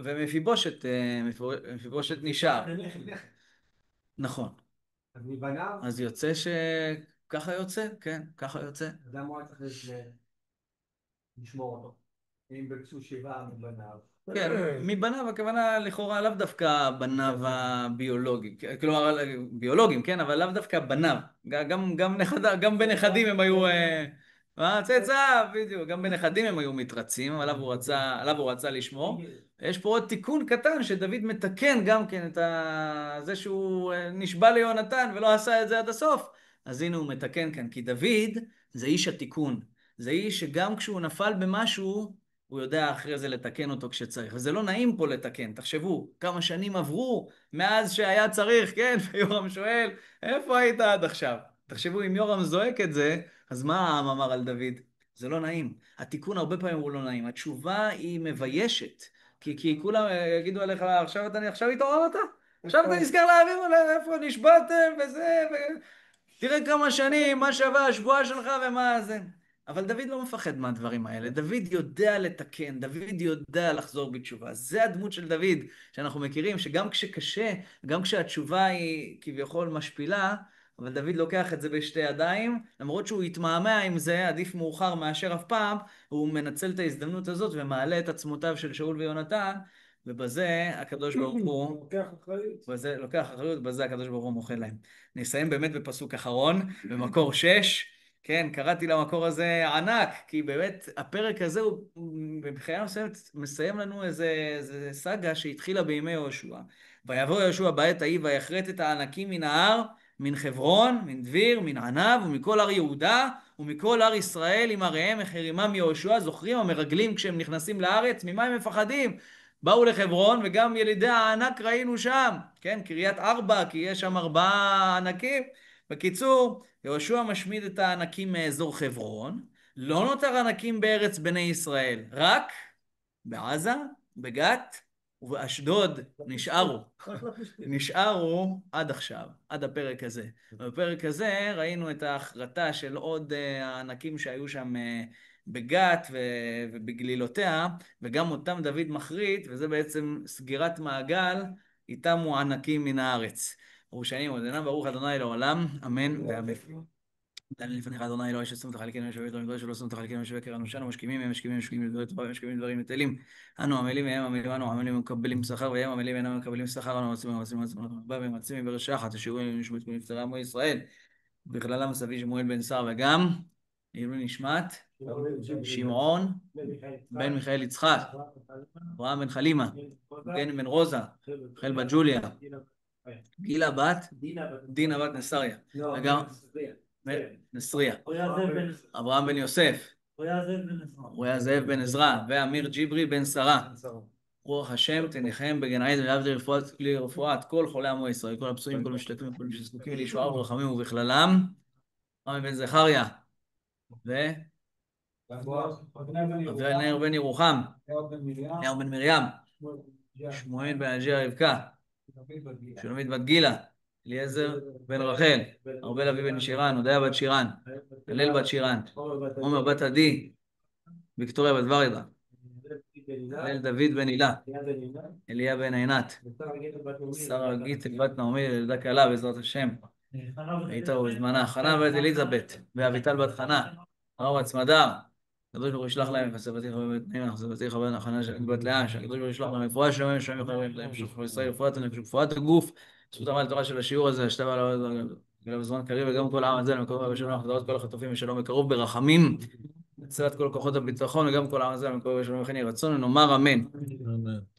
ומפיבושת נשאר. נכון. אז יוצא שככה יוצא, כן, ככה יוצא. אדם הוא צריך לשמור אותו. אם בקשו 7 מבניו. כן, מבניו, הכוונה לכאורה לאו דווקא בניו הביולוגיים, כלומר ביולוגיים, כן, אבל לאו דווקא בניו, גם בנכדים הם היו, צאצאיו, בדיוק, גם בנכדים הם היו מתרצים, אבל עליו הוא רצה לשמור. יש פה עוד תיקון קטן שדוד מתקן גם כן את זה שהוא נשבע ליהונתן ולא עשה את זה עד הסוף, אז הנה הוא מתקן כאן, כי דוד זה איש התיקון, זה איש שגם כשהוא נפל במשהו, הוא יודע אחרי זה לתקן אותו כשצריך. וזה לא נעים פה לתקן. תחשבו, כמה שנים עברו מאז שהיה צריך, כן? ויורם שואל, איפה היית עד עכשיו? תחשבו, אם יורם זועק את זה, אז מה העם אמר על דוד? זה לא נעים. התיקון הרבה פעמים הוא לא נעים. התשובה היא מביישת. כי כולם יגידו עליך, עכשיו התעוררת? עכשיו אתה נזכר להבין איפה נשבעתם וזה, תראה כמה שנים, מה שווה השבועה שלך ומה זה. אבל דוד לא מפחד מהדברים האלה. דוד יודע לתקן, דוד יודע לחזור בתשובה. זה הדמות של דוד שאנחנו מכירים, שגם כשקשה, גם כשהתשובה היא כביכול משפילה, אבל דוד לוקח את זה בשתי ידיים, למרות שהוא יתמהמה עם זה, עדיף מאוחר מאשר אף פעם, הוא מנצל את ההזדמנות הזאת ומעלה את עצמותיו של שאול ויונתן, ובזה הקדוש ברוך הוא לוקח אחריות, בזה הקדוש ברוך הוא מוחל להם. נסיים באמת בפסוק אחרון, במקור 6. כן, קראתי למקור הזה ענק, כי באמת הפרק הזה הוא בבחינה מסוימת מסיים לנו איזה סגה שהתחילה בימי יהושע. ויבוא יהושע בעת ההיא ויכרת את הענקים מן ההר, מן חברון, מן דביר, מן ענב ומכל הר יהודה ומכל הר ישראל עם עריהם החרימם יהושע. זוכרים המרגלים כשהם נכנסים לארץ, ממה הם מפחדים? באו לחברון וגם ילידי הענק ראינו שם, כן, קריית 4, כי יש שם 4 ענקים. בקיצור, יהושע משמיד את הענקים מאזור חברון, לא נותר ענקים בארץ בני ישראל, רק בעזה, בגת ובאשדוד נשארו עד עכשיו, עד הפרק הזה. בפרק הזה ראינו את ההחרטה של עוד הענקים שהיו שם בגת ובגלילותיה, וגם אותם דוד מחריט, וזה בעצם סגירת מעגל, איתם הוא ענקים מן הארץ. ברוך שנים ובדינם, ברוך ה' לעולם, אמן ואמן. דן לפניך אדוני אלוהי ששום תחלקנו ושווה דברים גדולים שלא שום תחלקנו ושווה קראנו משכימים הם משכימים דברי טובה ומשכימים דברים מטלים. אנו עמלים והם עמלים אנו עמלים ומקבלים שכר והם עמלים ואינם מקבלים שכר. אנו מצים ומצים ומצים ומצים ומצים וברשחת השיעורים ונשמעים בנפטרי עמו ישראל. בכללם סבי שמואל בן שר וגם לעילוי נשמת שמעון בן מיכאל יצחק, אברהם בן חלימה, גן בן רוזה, רחל בת ג'וליה, גילה בת דינה בת נסריה, וגם נסריה, אברהם בן יוסף, אוריה זאב בן עזרא, ואמיר ג'יברי בן שרה. רוח השם תניחם בגנאי ולהבדיל לרפואת כל חולי עמו ישראל, כל הפצועים, כל המשתתפים, כל מי שזקוקים לישועה ורחמים ובכללם רמי בן זכריה אביאל נר בן ירוחם, אליהו בן מרים, שמואל בן אג'יה רבקה, שולמית בת גילה, אליעזר בן רחל, ארבל אבי בן שירן, הודיה בת שירן, הלל בת שירן, עומר בת עדי, ויקטוריה בת ורדה, הלל דוד בן הילה, אליה בן עינת, שרה גיטל בת נעמי ילדה כלה בעזרת השם, הייתה בזמנה, חנה בת אליזבת, ואביטל בת חנה, הרב הצמדה, הקדוש ברוך הוא ישלח להם וסבתי חבר בית פנימה, סבתי חבר נחנה של בת לאה, שהקדוש ברוך הוא ישלח להם רפואה שלמה, שהם יכולים להם שופר ישראל, רפואת הנפש ורפואת הגוף, זכותם על התורה של השיעור הזה, שתבע עליו בזמן קריב, וגם כל העם הזה, למקום בשלום החזרות כל החטופים ושלום בקרוב ברחמים, הצלת כל כוחות הביטחון, וגם כל העם הזה, למקום בשלום וכן יהי רצון, ונאמר אמן. אמן.